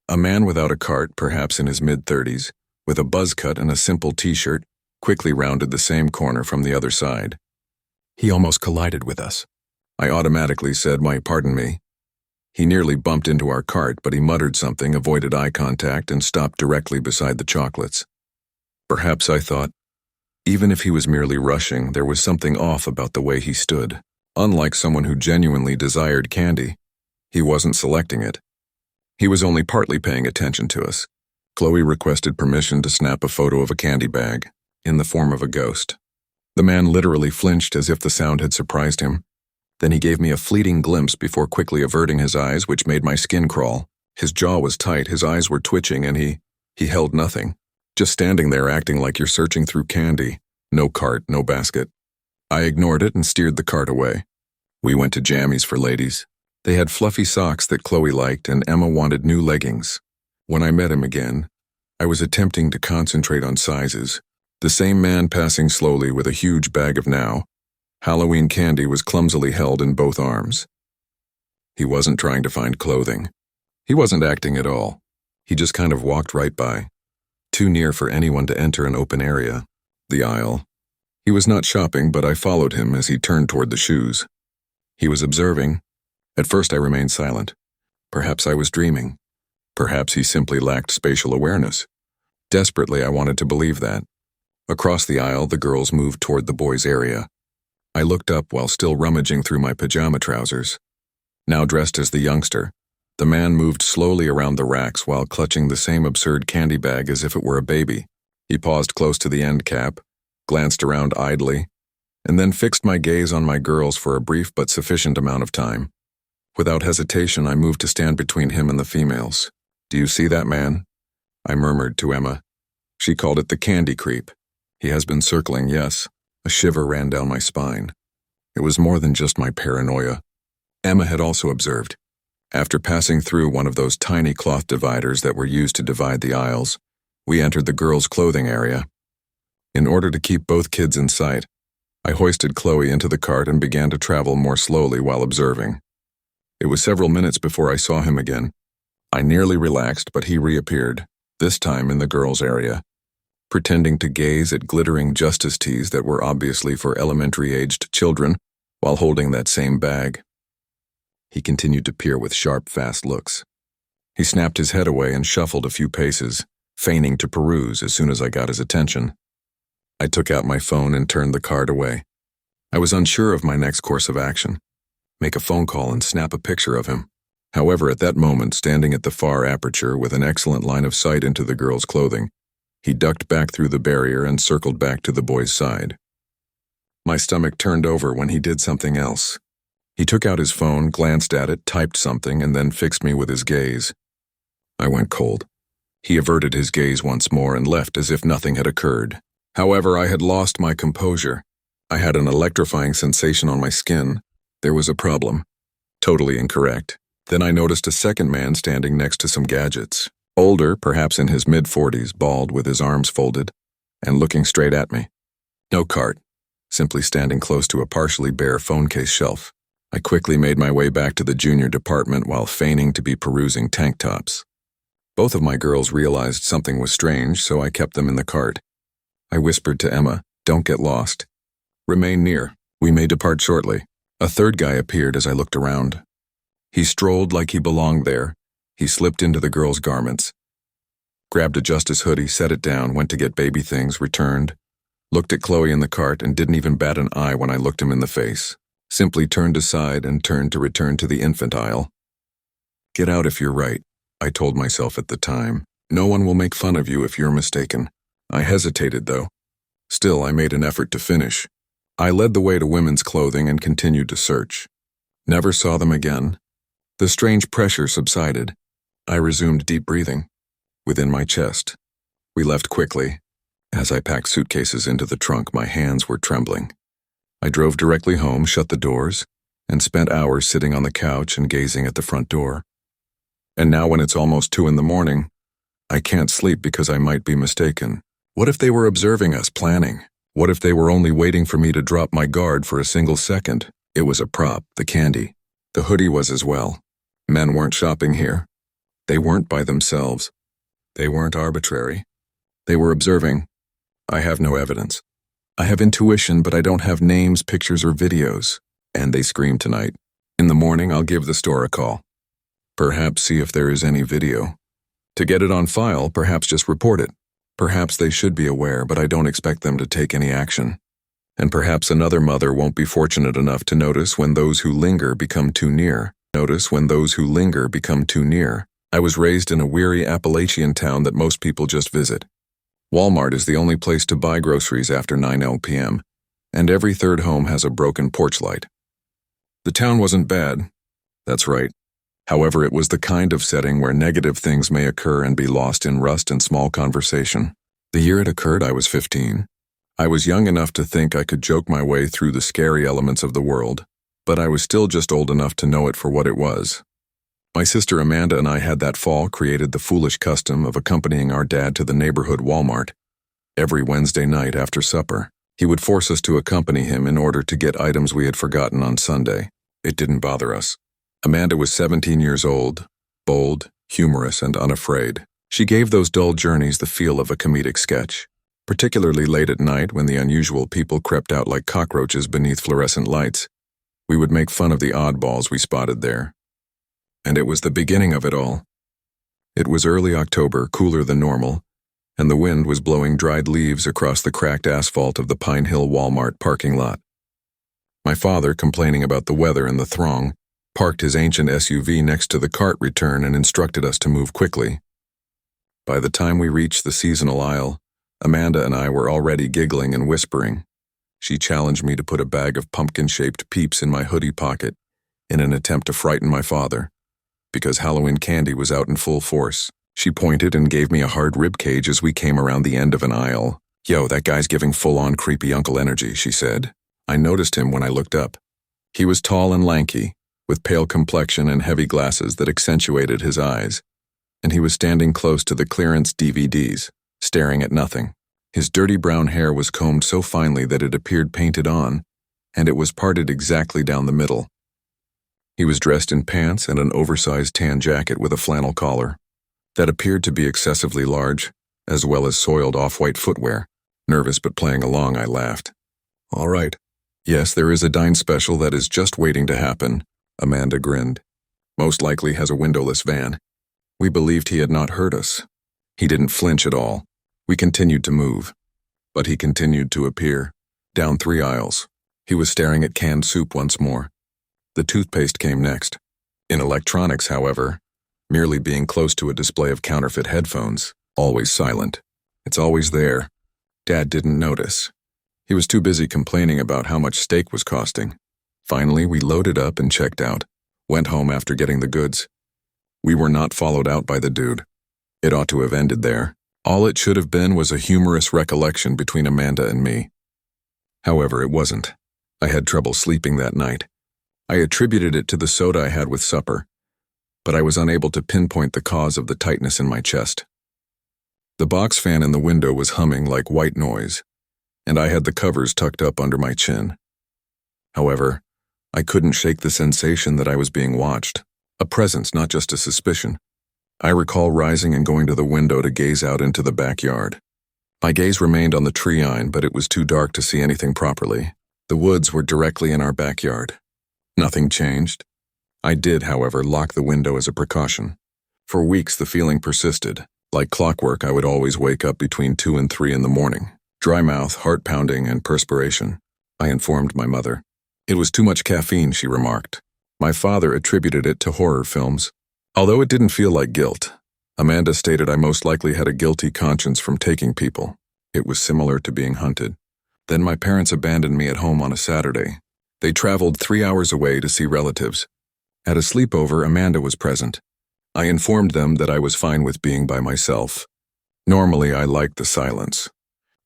S1: A man without a cart, perhaps in his mid-30s, with a buzz cut and a simple t-shirt, quickly rounded the same corner from the other side. He almost collided with us. I automatically said, pardon me." He nearly bumped into our cart, but he muttered something, avoided eye contact, and stopped directly beside the chocolates. Perhaps, I thought, even if he was merely rushing, there was something off about the way he stood. Unlike someone who genuinely desired candy, he wasn't selecting it. He was only partly paying attention to us. Chloe requested permission to snap a photo of a candy bag, in the form of a ghost. The man literally flinched as if the sound had surprised him. Then he gave me a fleeting glimpse before quickly averting his eyes, which made my skin crawl. His jaw was tight, his eyes were twitching, and he held nothing. Just standing there acting like you're searching through candy. No cart, no basket. I ignored it and steered the cart away. We went to Jammies for ladies. They had fluffy socks that Chloe liked, and Emma wanted new leggings. When I met him again, I was attempting to concentrate on sizes. The same man passing slowly with a huge bag of now. Halloween candy was clumsily held in both arms. He wasn't trying to find clothing. He wasn't acting at all. He just kind of walked right by. Too near for anyone to enter an open area. The aisle. He was not shopping, but I followed him as he turned toward the shoes. He was observing. At first I remained silent. Perhaps I was dreaming. Perhaps he simply lacked spatial awareness. Desperately, I wanted to believe that. Across the aisle, the girls moved toward the boys' area. I looked up while still rummaging through my pajama trousers. Now dressed as the youngster, the man moved slowly around the racks while clutching the same absurd candy bag as if it were a baby. He paused close to the end cap, glanced around idly, and then fixed my gaze on my girls for a brief but sufficient amount of time. Without hesitation, I moved to stand between him and the females. "Do you see that man?" I murmured to Emma. She called it the candy creep. He has been circling, yes. A shiver ran down my spine. It was more than just my paranoia. Emma had also observed. After passing through one of those tiny cloth dividers that were used to divide the aisles, we entered the girls' clothing area. In order to keep both kids in sight, I hoisted Chloe into the cart and began to travel more slowly while observing. It was several minutes before I saw him again. I nearly relaxed, but he reappeared, this time in the girls' area, pretending to gaze at glittering justice teas that were obviously for elementary-aged children while holding that same bag. He continued to peer with sharp, fast looks. He snapped his head away and shuffled a few paces, feigning to peruse as soon as I got his attention. I took out my phone and turned the cart away. I was unsure of my next course of action. Make a phone call and snap a picture of him. However, at that moment, standing at the far aperture with an excellent line of sight into the girl's clothing, he ducked back through the barrier and circled back to the boy's side. My stomach turned over when he did something else. He took out his phone, glanced at it, typed something, and then fixed me with his gaze. I went cold. He averted his gaze once more and left as if nothing had occurred. However, I had lost my composure. I had an electrifying sensation on my skin. There was a problem. Totally incorrect. Then I noticed a second man standing next to some gadgets. Older, perhaps in his mid-40s, bald with his arms folded, and looking straight at me. No cart, simply standing close to a partially bare phone case shelf. I quickly made my way back to the junior department while feigning to be perusing tank tops. Both of my girls realized something was strange, so I kept them in the cart. I whispered to Emma, "Don't get lost. Remain near. We may depart shortly." A third guy appeared as I looked around. He strolled like he belonged there. He slipped into the girls' garments, grabbed a justice hoodie, set it down, went to get baby things, returned, looked at Chloe in the cart, and didn't even bat an eye when I looked him in the face. Simply turned aside and turned to return to the infant aisle. "Get out if you're right," I told myself at the time. "No one will make fun of you if you're mistaken." I hesitated, though. Still, I made an effort to finish. I led the way to women's clothing and continued to search. Never saw them again. The strange pressure subsided. I resumed deep breathing. Within my chest. We left quickly. As I packed suitcases into the trunk, my hands were trembling. I drove directly home, shut the doors, and spent hours sitting on the couch and gazing at the front door. And now when it's almost 2 a.m, I can't sleep because I might be mistaken. What if they were observing us, planning? What if they were only waiting for me to drop my guard for a single second? It was a prop, the candy. The hoodie was as well. Men weren't shopping here. They weren't by themselves. They weren't arbitrary. They were observing. I have no evidence. I have intuition, but I don't have names, pictures, or videos. And they screamed tonight. In the morning, I'll give the store a call. Perhaps see if there is any video. To get it on file, perhaps just report it. Perhaps they should be aware, but I don't expect them to take any action. And perhaps another mother won't be fortunate enough to notice when those who linger become too near. Notice when those who linger become too near. I was raised in a weary Appalachian town that most people just visit. Walmart is the only place to buy groceries after 9 p.m., and every third home has a broken porch light. The town wasn't bad. That's right. However, it was the kind of setting where negative things may occur and be lost in rust and small conversation. The year it occurred, I was 15. I was young enough to think I could joke my way through the scary elements of the world, but I was still just old enough to know it for what it was. My sister Amanda and I had that fall created the foolish custom of accompanying our dad to the neighborhood Walmart. Every Wednesday night after supper, he would force us to accompany him in order to get items we had forgotten on Sunday. It didn't bother us. Amanda was 17 years old, bold, humorous, and unafraid. She gave those dull journeys the feel of a comedic sketch, particularly late at night when the unusual people crept out like cockroaches beneath fluorescent lights. We would make fun of the oddballs we spotted there. And it was the beginning of it all. It was early October, cooler than normal, and the wind was blowing dried leaves across the cracked asphalt of the Pine Hill Walmart parking lot. My father, complaining about the weather and the throng, parked his ancient SUV next to the cart return and instructed us to move quickly. By the time we reached the seasonal aisle, Amanda and I were already giggling and whispering. She challenged me to put a bag of pumpkin-shaped Peeps in my hoodie pocket in an attempt to frighten my father. Because Halloween candy was out in full force, she pointed and gave me a hard rib cage as we came around the end of an aisle. "Yo, that guy's giving full-on creepy uncle energy," she said. I noticed him when I looked up. He was tall and lanky, with pale complexion and heavy glasses that accentuated his eyes, and he was standing close to the clearance DVDs, staring at nothing. His dirty brown hair was combed so finely that it appeared painted on, and it was parted exactly down the middle. He was dressed in pants and an oversized tan jacket with a flannel collar that appeared to be excessively large, as well as soiled off-white footwear. Nervous but playing along, I laughed. "All right. Yes, there is a dine special that is just waiting to happen," Amanda grinned. "Most likely has a windowless van." We believed he had not heard us. He didn't flinch at all. We continued to move. But he continued to appear. Down 3 aisles. He was staring at canned soup once more. The toothpaste came next. In electronics, however, merely being close to a display of counterfeit headphones, always silent. It's always there. Dad didn't notice. He was too busy complaining about how much steak was costing. Finally, we loaded up and checked out. Went home after getting the goods. We were not followed out by the dude. It ought to have ended there. All it should have been was a humorous recollection between Amanda and me. However, it wasn't. I had trouble sleeping that night. I attributed it to the soda I had with supper, but I was unable to pinpoint the cause of the tightness in my chest. The box fan in the window was humming like white noise, and I had the covers tucked up under my chin. However, I couldn't shake the sensation that I was being watched, a presence, not just a suspicion. I recall rising and going to the window to gaze out into the backyard. My gaze remained on the tree line, but it was too dark to see anything properly. The woods were directly in our backyard. Nothing changed. I did, however, lock the window as a precaution. For weeks the feeling persisted. Like clockwork, I would always wake up between 2 and 3 in the morning. Dry mouth, heart pounding, and perspiration. I informed my mother. It was too much caffeine, she remarked. My father attributed it to horror films. Although it didn't feel like guilt, Amanda stated I most likely had a guilty conscience from taking people. It was similar to being hunted. Then my parents abandoned me at home on a Saturday. They traveled 3 hours away to see relatives. At a sleepover, Amanda was present. I informed them that I was fine with being by myself. Normally, I liked the silence.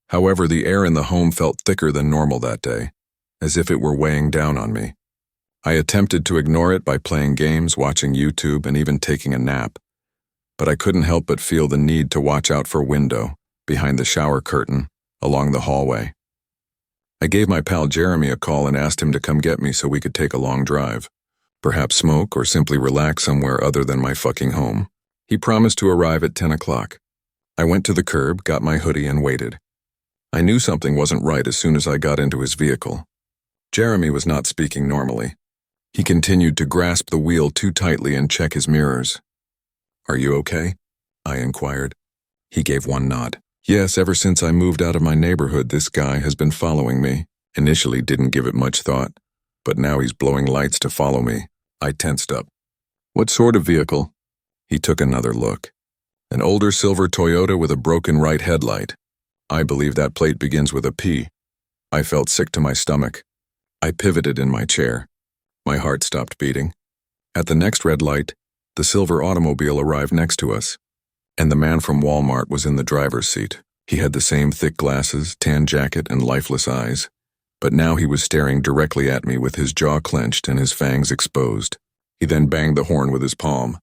S1: However, the air in the home felt thicker than normal that day, as if it were weighing down on me. I attempted to ignore it by playing games, watching YouTube, and even taking a nap. But I couldn't help but feel the need to watch out for window, behind the shower curtain, along the hallway. I gave my pal Jeremy a call and asked him to come get me so we could take a long drive. Perhaps smoke or simply relax somewhere other than my fucking home. He promised to arrive at 10 o'clock. I went to the curb, got my hoodie, and waited. I knew something wasn't right as soon as I got into his vehicle. Jeremy was not speaking normally. He continued to grasp the wheel too tightly and check his mirrors. "Are you okay?" I inquired. He gave one nod. "Yes, ever since I moved out of my neighborhood, this guy has been following me. Initially didn't give it much thought, but now he's blowing lights to follow me." I tensed up. "What sort of vehicle?" He took another look. An older silver Toyota with a broken right headlight. I believe that plate begins with a P. I felt sick to my stomach. I pivoted in my chair. My heart stopped beating. At the next red light, the silver automobile arrived next to us, and the man from Walmart was in the driver's seat. He had the same thick glasses, tan jacket, and lifeless eyes, but now he was staring directly at me with his jaw clenched and his fangs exposed. He then banged the horn with his palm.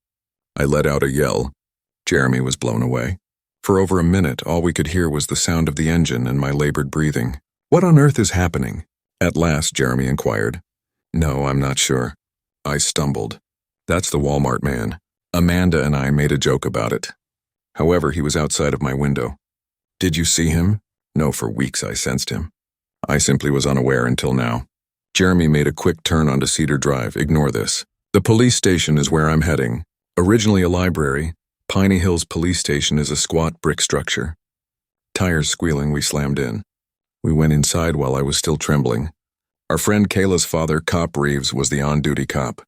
S1: I let out a yell. Jeremy was blown away. For over a minute, all we could hear was the sound of the engine and my labored breathing. "What on earth is happening?" At last, Jeremy inquired. "No, I'm not sure." I stumbled. "That's the Walmart man. Amanda and I made a joke about it. However, he was outside of my window." "Did you see him?" "No, for weeks I sensed him. I simply was unaware until now." Jeremy made a quick turn onto Cedar Drive. "Ignore this. The police station is where I'm heading. Originally a library, Piney Hills Police Station is a squat brick structure." Tires squealing, we slammed in. We went inside while I was still trembling. Our friend Kayla's father, Cop Reeves, was the on-duty cop.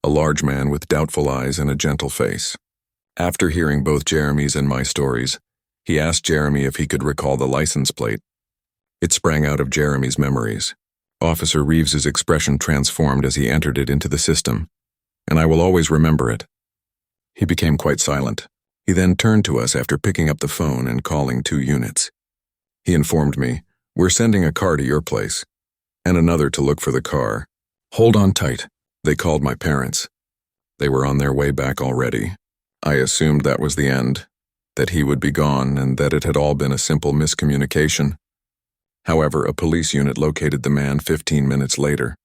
S1: A large man with doubtful eyes and a gentle face. After hearing both Jeremy's and my stories, he asked Jeremy if he could recall the license plate. It sprang out of Jeremy's memories. Officer Reeves's expression transformed as he entered it into the system, and I will always remember it. He became quite silent. He then turned to us after picking up the phone and calling 2 units. He informed me, "We're sending a car to your place, and another to look for the car. Hold on tight." They called my parents. They were on their way back already. I assumed that was the end, that he would be gone and that it had all been a simple miscommunication. However, a police unit located the man 15 minutes later.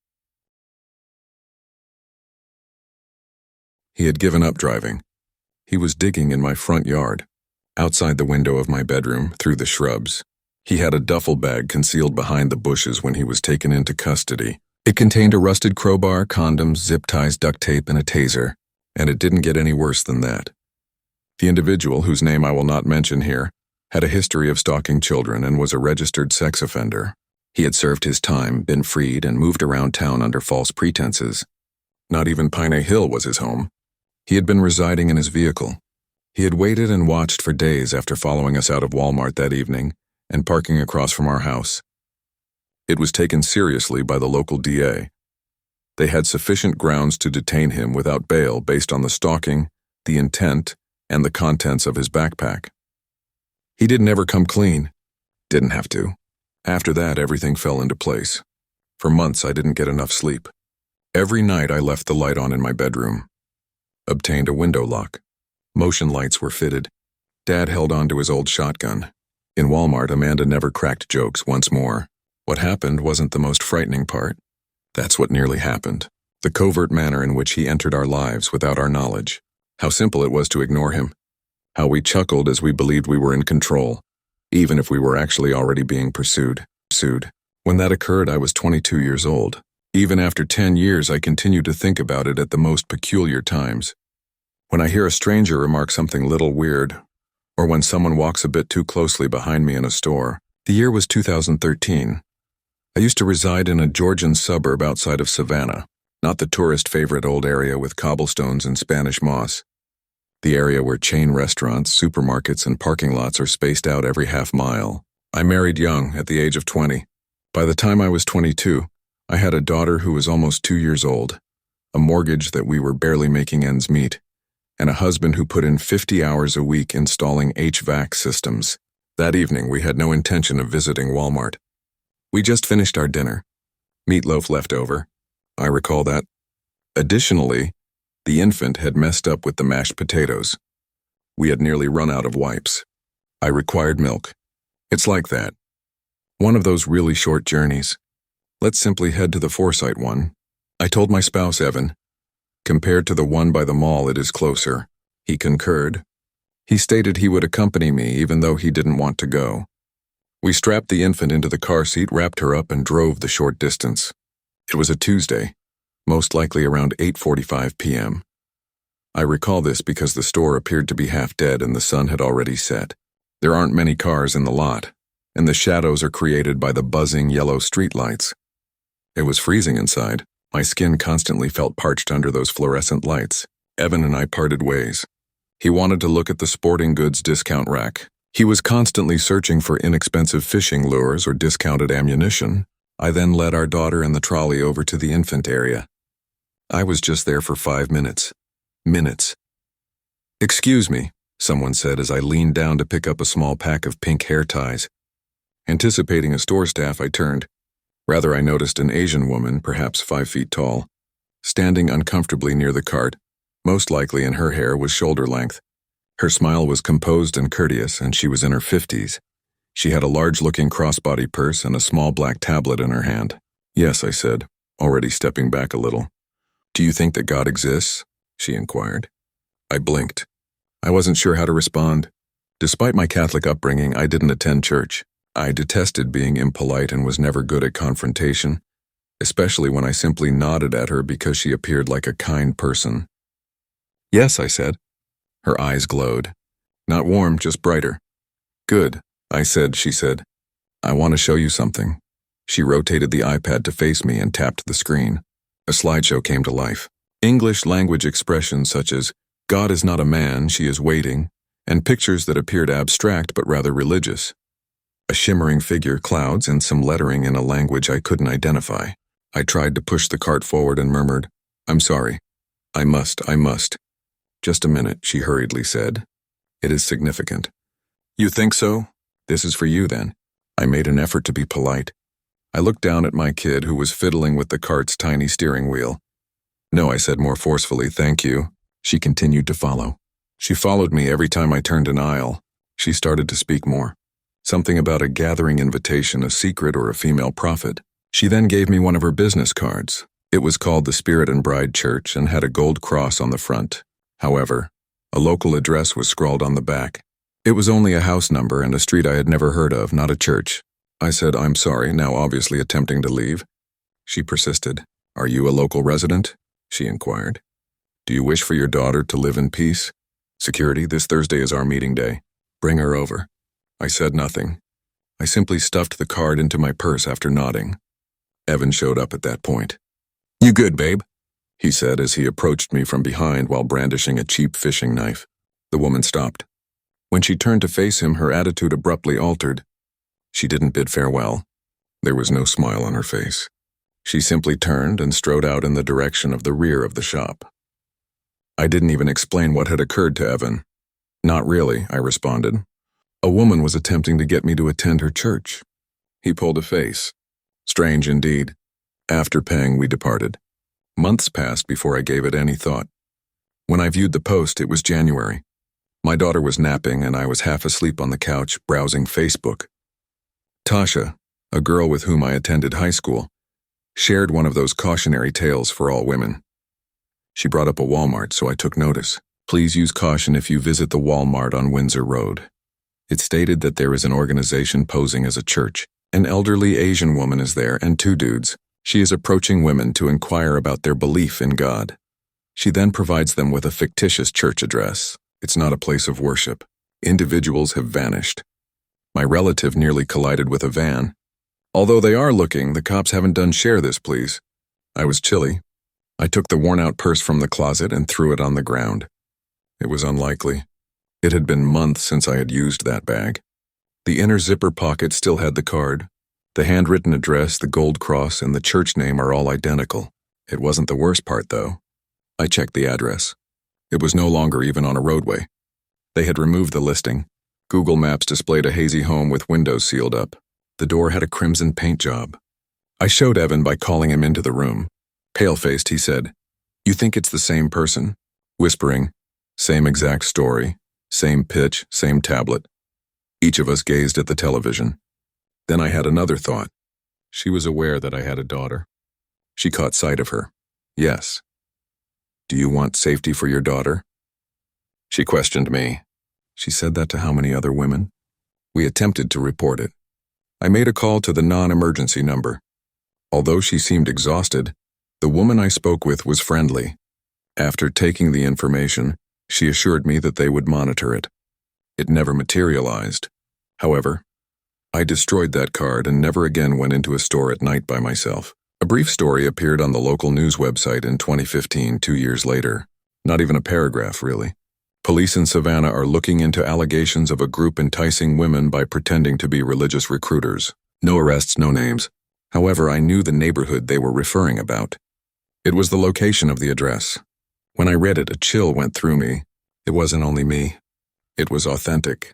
S1: He had given up driving. He was digging in my front yard, outside the window of my bedroom, through the shrubs. He had a duffel bag concealed behind the bushes when he was taken into custody. It contained a rusted crowbar, condoms, zip ties, duct tape, and a taser, and it didn't get any worse than that. The individual, whose name I will not mention here, had a history of stalking children and was a registered sex offender. He had served his time, been freed, and moved around town under false pretenses. Not even Piney Hill was his home. He had been residing in his vehicle. He had waited and watched for days after following us out of Walmart that evening and parking across from our house. It was taken seriously by the local DA. They had sufficient grounds to detain him without bail based on the stalking, the intent, and the contents of his backpack. He didn't ever come clean. Didn't have to. After that, everything fell into place. For months, I didn't get enough sleep. Every night, I left the light on in my bedroom. Obtained a window lock. Motion lights were fitted. Dad held on to his old shotgun. In Walmart, Amanda never cracked jokes once more. What happened wasn't the most frightening part. That's what nearly happened. The covert manner in which he entered our lives without our knowledge. How simple it was to ignore him. How we chuckled as we believed we were in control, even if we were actually already being pursued. When that occurred, I was 22 years old. Even after 10 years, I continue to think about it at the most peculiar times. When I hear a stranger remark something little weird, or when someone walks a bit too closely behind me in a store. The year was 2013. I used to reside in a Georgian suburb outside of Savannah, not the tourist favorite old area with cobblestones and Spanish moss. The area where chain restaurants, supermarkets, and parking lots are spaced out every half mile. I married young, at the age of 20. By the time I was 22, I had a daughter who was almost 2 years old, a mortgage that we were barely making ends meet, and a husband who put in 50 hours a week installing HVAC systems. That evening, we had no intention of visiting Walmart. We just finished our dinner. Meatloaf left over. I recall that. Additionally, the infant had messed up with the mashed potatoes. We had nearly run out of wipes. I required milk. It's like that. One of those really short journeys. Let's simply head to the Forsyth one. I told my spouse, Evan. Compared to the one by the mall, it is closer. He concurred. He stated he would accompany me even though he didn't want to go. We strapped the infant into the car seat, wrapped her up, and drove the short distance. It was a Tuesday, most likely around 8:45 p.m. I recall this because the store appeared to be half dead and the sun had already set. There aren't many cars in the lot, and the shadows are created by the buzzing yellow streetlights. It was freezing inside. My skin constantly felt parched under those fluorescent lights. Evan and I parted ways. He wanted to look at the sporting goods discount rack. He was constantly searching for inexpensive fishing lures or discounted ammunition. I then led our daughter and the trolley over to the infant area. I was just there for 5 minutes. Minutes. "Excuse me," someone said as I leaned down to pick up a small pack of pink hair ties. Anticipating a store staff, I turned. Rather, I noticed an Asian woman, perhaps 5 feet tall, standing uncomfortably near the cart. Most likely, and her hair was shoulder length. Her smile was composed and courteous, and she was in her 50s. She had a large-looking crossbody purse and a small black tablet in her hand. "Yes," I said, already stepping back a little. "Do you think that God exists?" she inquired. I blinked. I wasn't sure how to respond. Despite my Catholic upbringing, I didn't attend church. I detested being impolite and was never good at confrontation, especially when I simply nodded at her because she appeared like a kind person. "Yes," I said. Her eyes glowed. Not warm, just brighter. "Good," I said, she said. "I want to show you something." She rotated the iPad to face me and tapped the screen. A slideshow came to life. English language expressions such as, "God is not a man, she is waiting," and pictures that appeared abstract but rather religious. A shimmering figure, clouds, and some lettering in a language I couldn't identify. I tried to push the cart forward and murmured, "I'm sorry. I must. "Just a minute," she hurriedly said. "It is significant." "You think so? This is for you, then." I made an effort to be polite. I looked down at my kid who was fiddling with the cart's tiny steering wheel. "No," I said more forcefully, "thank you." She continued to follow. She followed me every time I turned an aisle. She started to speak more. Something about a gathering invitation, a secret, or a female prophet. She then gave me one of her business cards. It was called the Spirit and Bride Church and had a gold cross on the front. However, a local address was scrawled on the back. It was only a house number and a street I had never heard of, not a church. I said, "I'm sorry," now obviously attempting to leave. She persisted. "Are you a local resident?" she inquired. "Do you wish for your daughter to live in peace? Security, this Thursday is our meeting day. Bring her over." I said nothing. I simply stuffed the card into my purse after nodding. Evan showed up at that point. "You good, babe?" he said as he approached me from behind while brandishing a cheap fishing knife. The woman stopped. When she turned to face him, her attitude abruptly altered. She didn't bid farewell. There was no smile on her face. She simply turned and strode out in the direction of the rear of the shop. I didn't even explain what had occurred to Evan. "Not really," I responded. "A woman was attempting to get me to attend her church." He pulled a face. Strange indeed. After paying, we departed. Months passed before I gave it any thought. When I viewed the post, it was January. My daughter was napping and I was half asleep on the couch, browsing Facebook. Tasha, a girl with whom I attended high school, shared one of those cautionary tales for all women. She brought up a Walmart, so I took notice. "Please use caution if you visit the Walmart on Windsor Road." It stated that there is an organization posing as a church. An elderly Asian woman is there and 2 dudes. She is approaching women to inquire about their belief in God. She then provides them with a fictitious church address. It's not a place of worship. Individuals have vanished. My relative nearly collided with a van. "Although they are looking, the cops haven't done share this, please." I was chilly. I took the worn-out purse from the closet and threw it on the ground. It was unlikely. It had been months since I had used that bag. The inner zipper pocket still had the card. The handwritten address, the gold cross, and the church name are all identical. It wasn't the worst part, though. I checked the address. It was no longer even on a roadway. They had removed the listing. Google Maps displayed a hazy home with windows sealed up. The door had a crimson paint job. I showed Evan by calling him into the room. Pale-faced, he said, "You think it's the same person?" Whispering, "Same exact story, same pitch, same tablet." Each of us gazed at the television. Then I had another thought. She was aware that I had a daughter. She caught sight of her. "Yes." "Do you want safety for your daughter?" She questioned me. She said that to how many other women? We attempted to report it. I made a call to the non-emergency number. Although she seemed exhausted, the woman I spoke with was friendly. After taking the information, she assured me that they would monitor it. It never materialized. However, I destroyed that card and never again went into a store at night by myself. A brief story appeared on the local news website in 2015, 2 years later. Not even a paragraph, really. Police in Savannah are looking into allegations of a group enticing women by pretending to be religious recruiters. No arrests, no names. However, I knew the neighborhood they were referring about. It was the location of the address. When I read it, a chill went through me. It wasn't only me. It was authentic.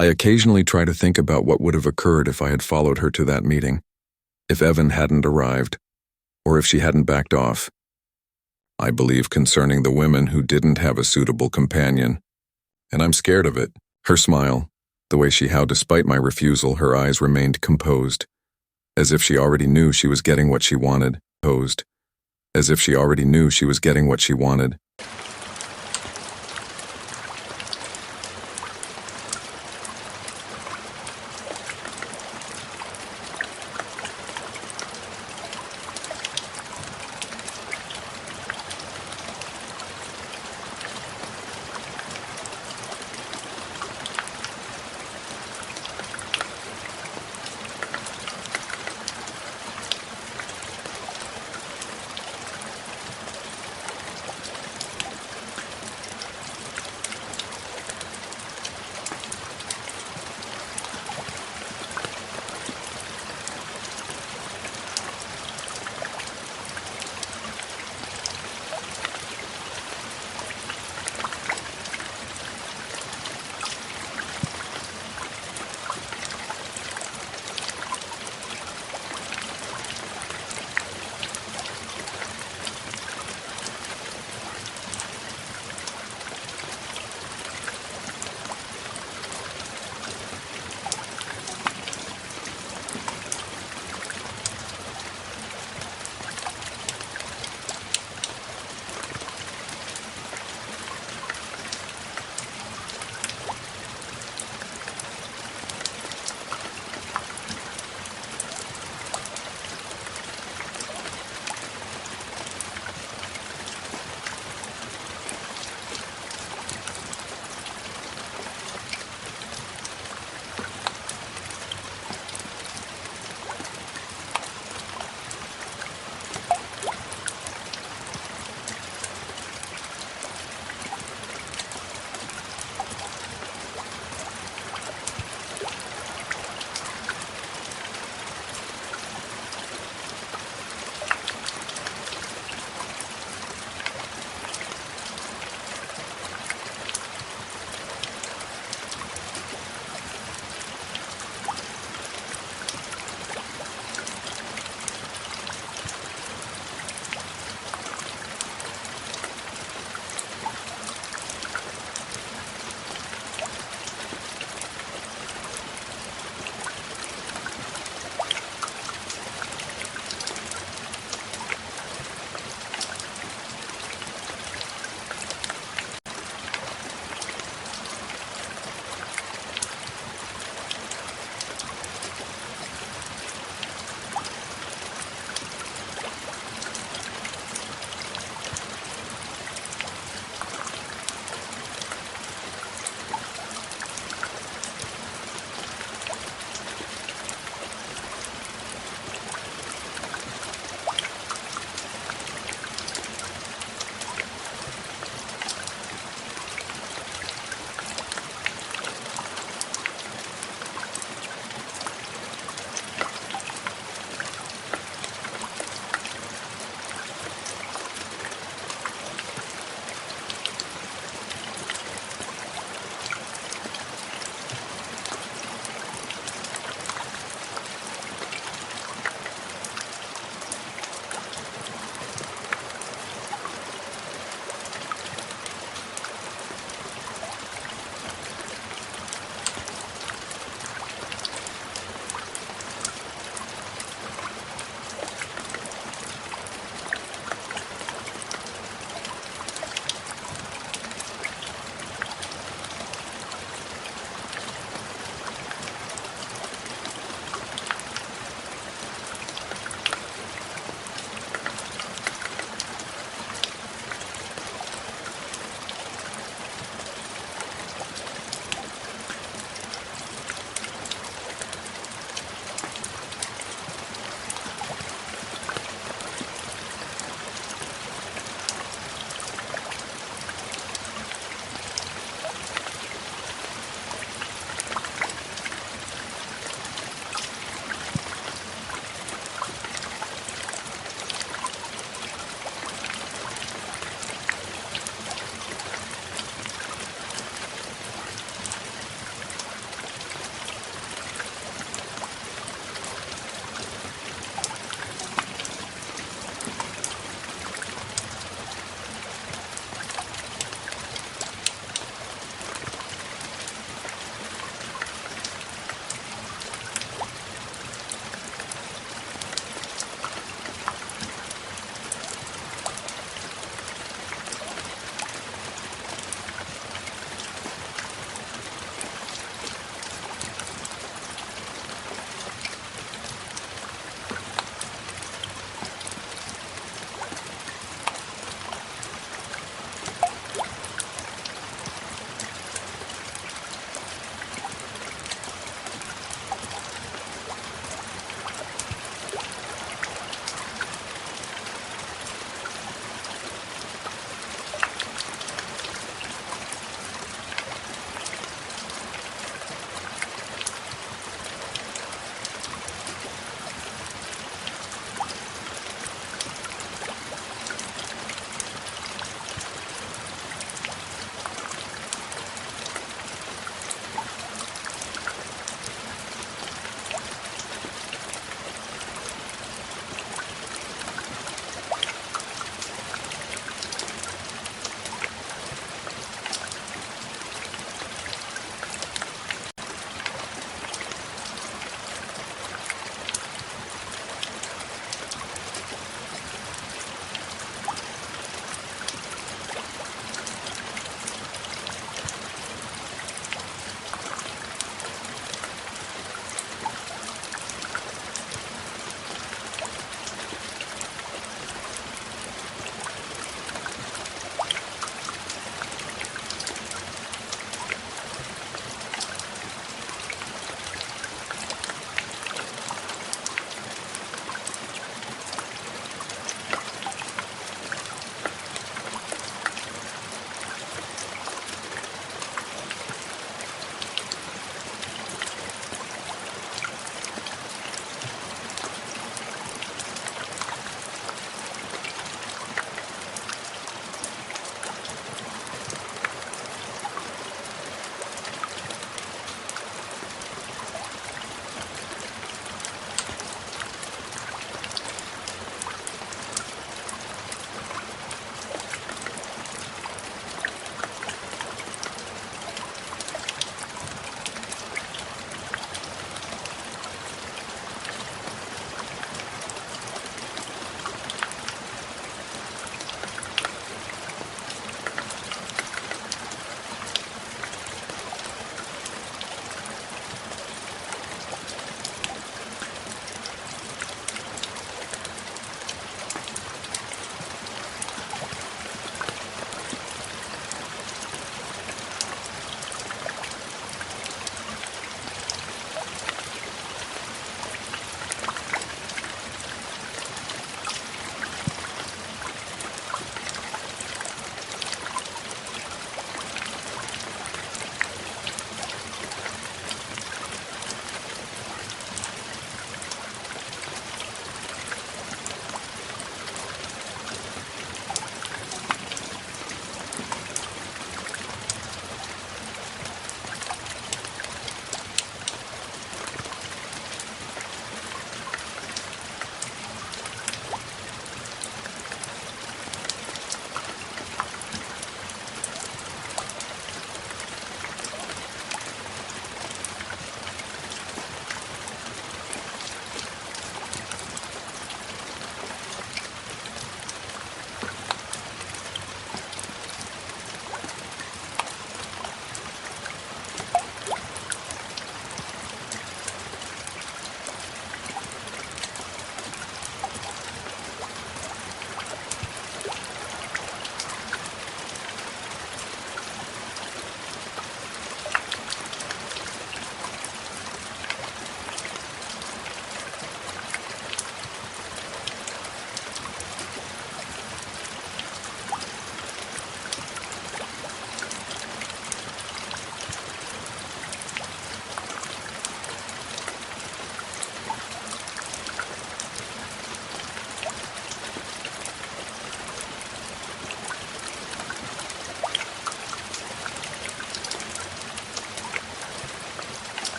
S1: I occasionally try to think about what would have occurred if I had followed her to that meeting, if Evan hadn't arrived, or if she hadn't backed off. I believe concerning the women who didn't have a suitable companion, and I'm scared of it. Her smile, the way how despite my refusal, her eyes remained composed, as if she already knew she was getting what she wanted, as if she already knew she was getting what she wanted.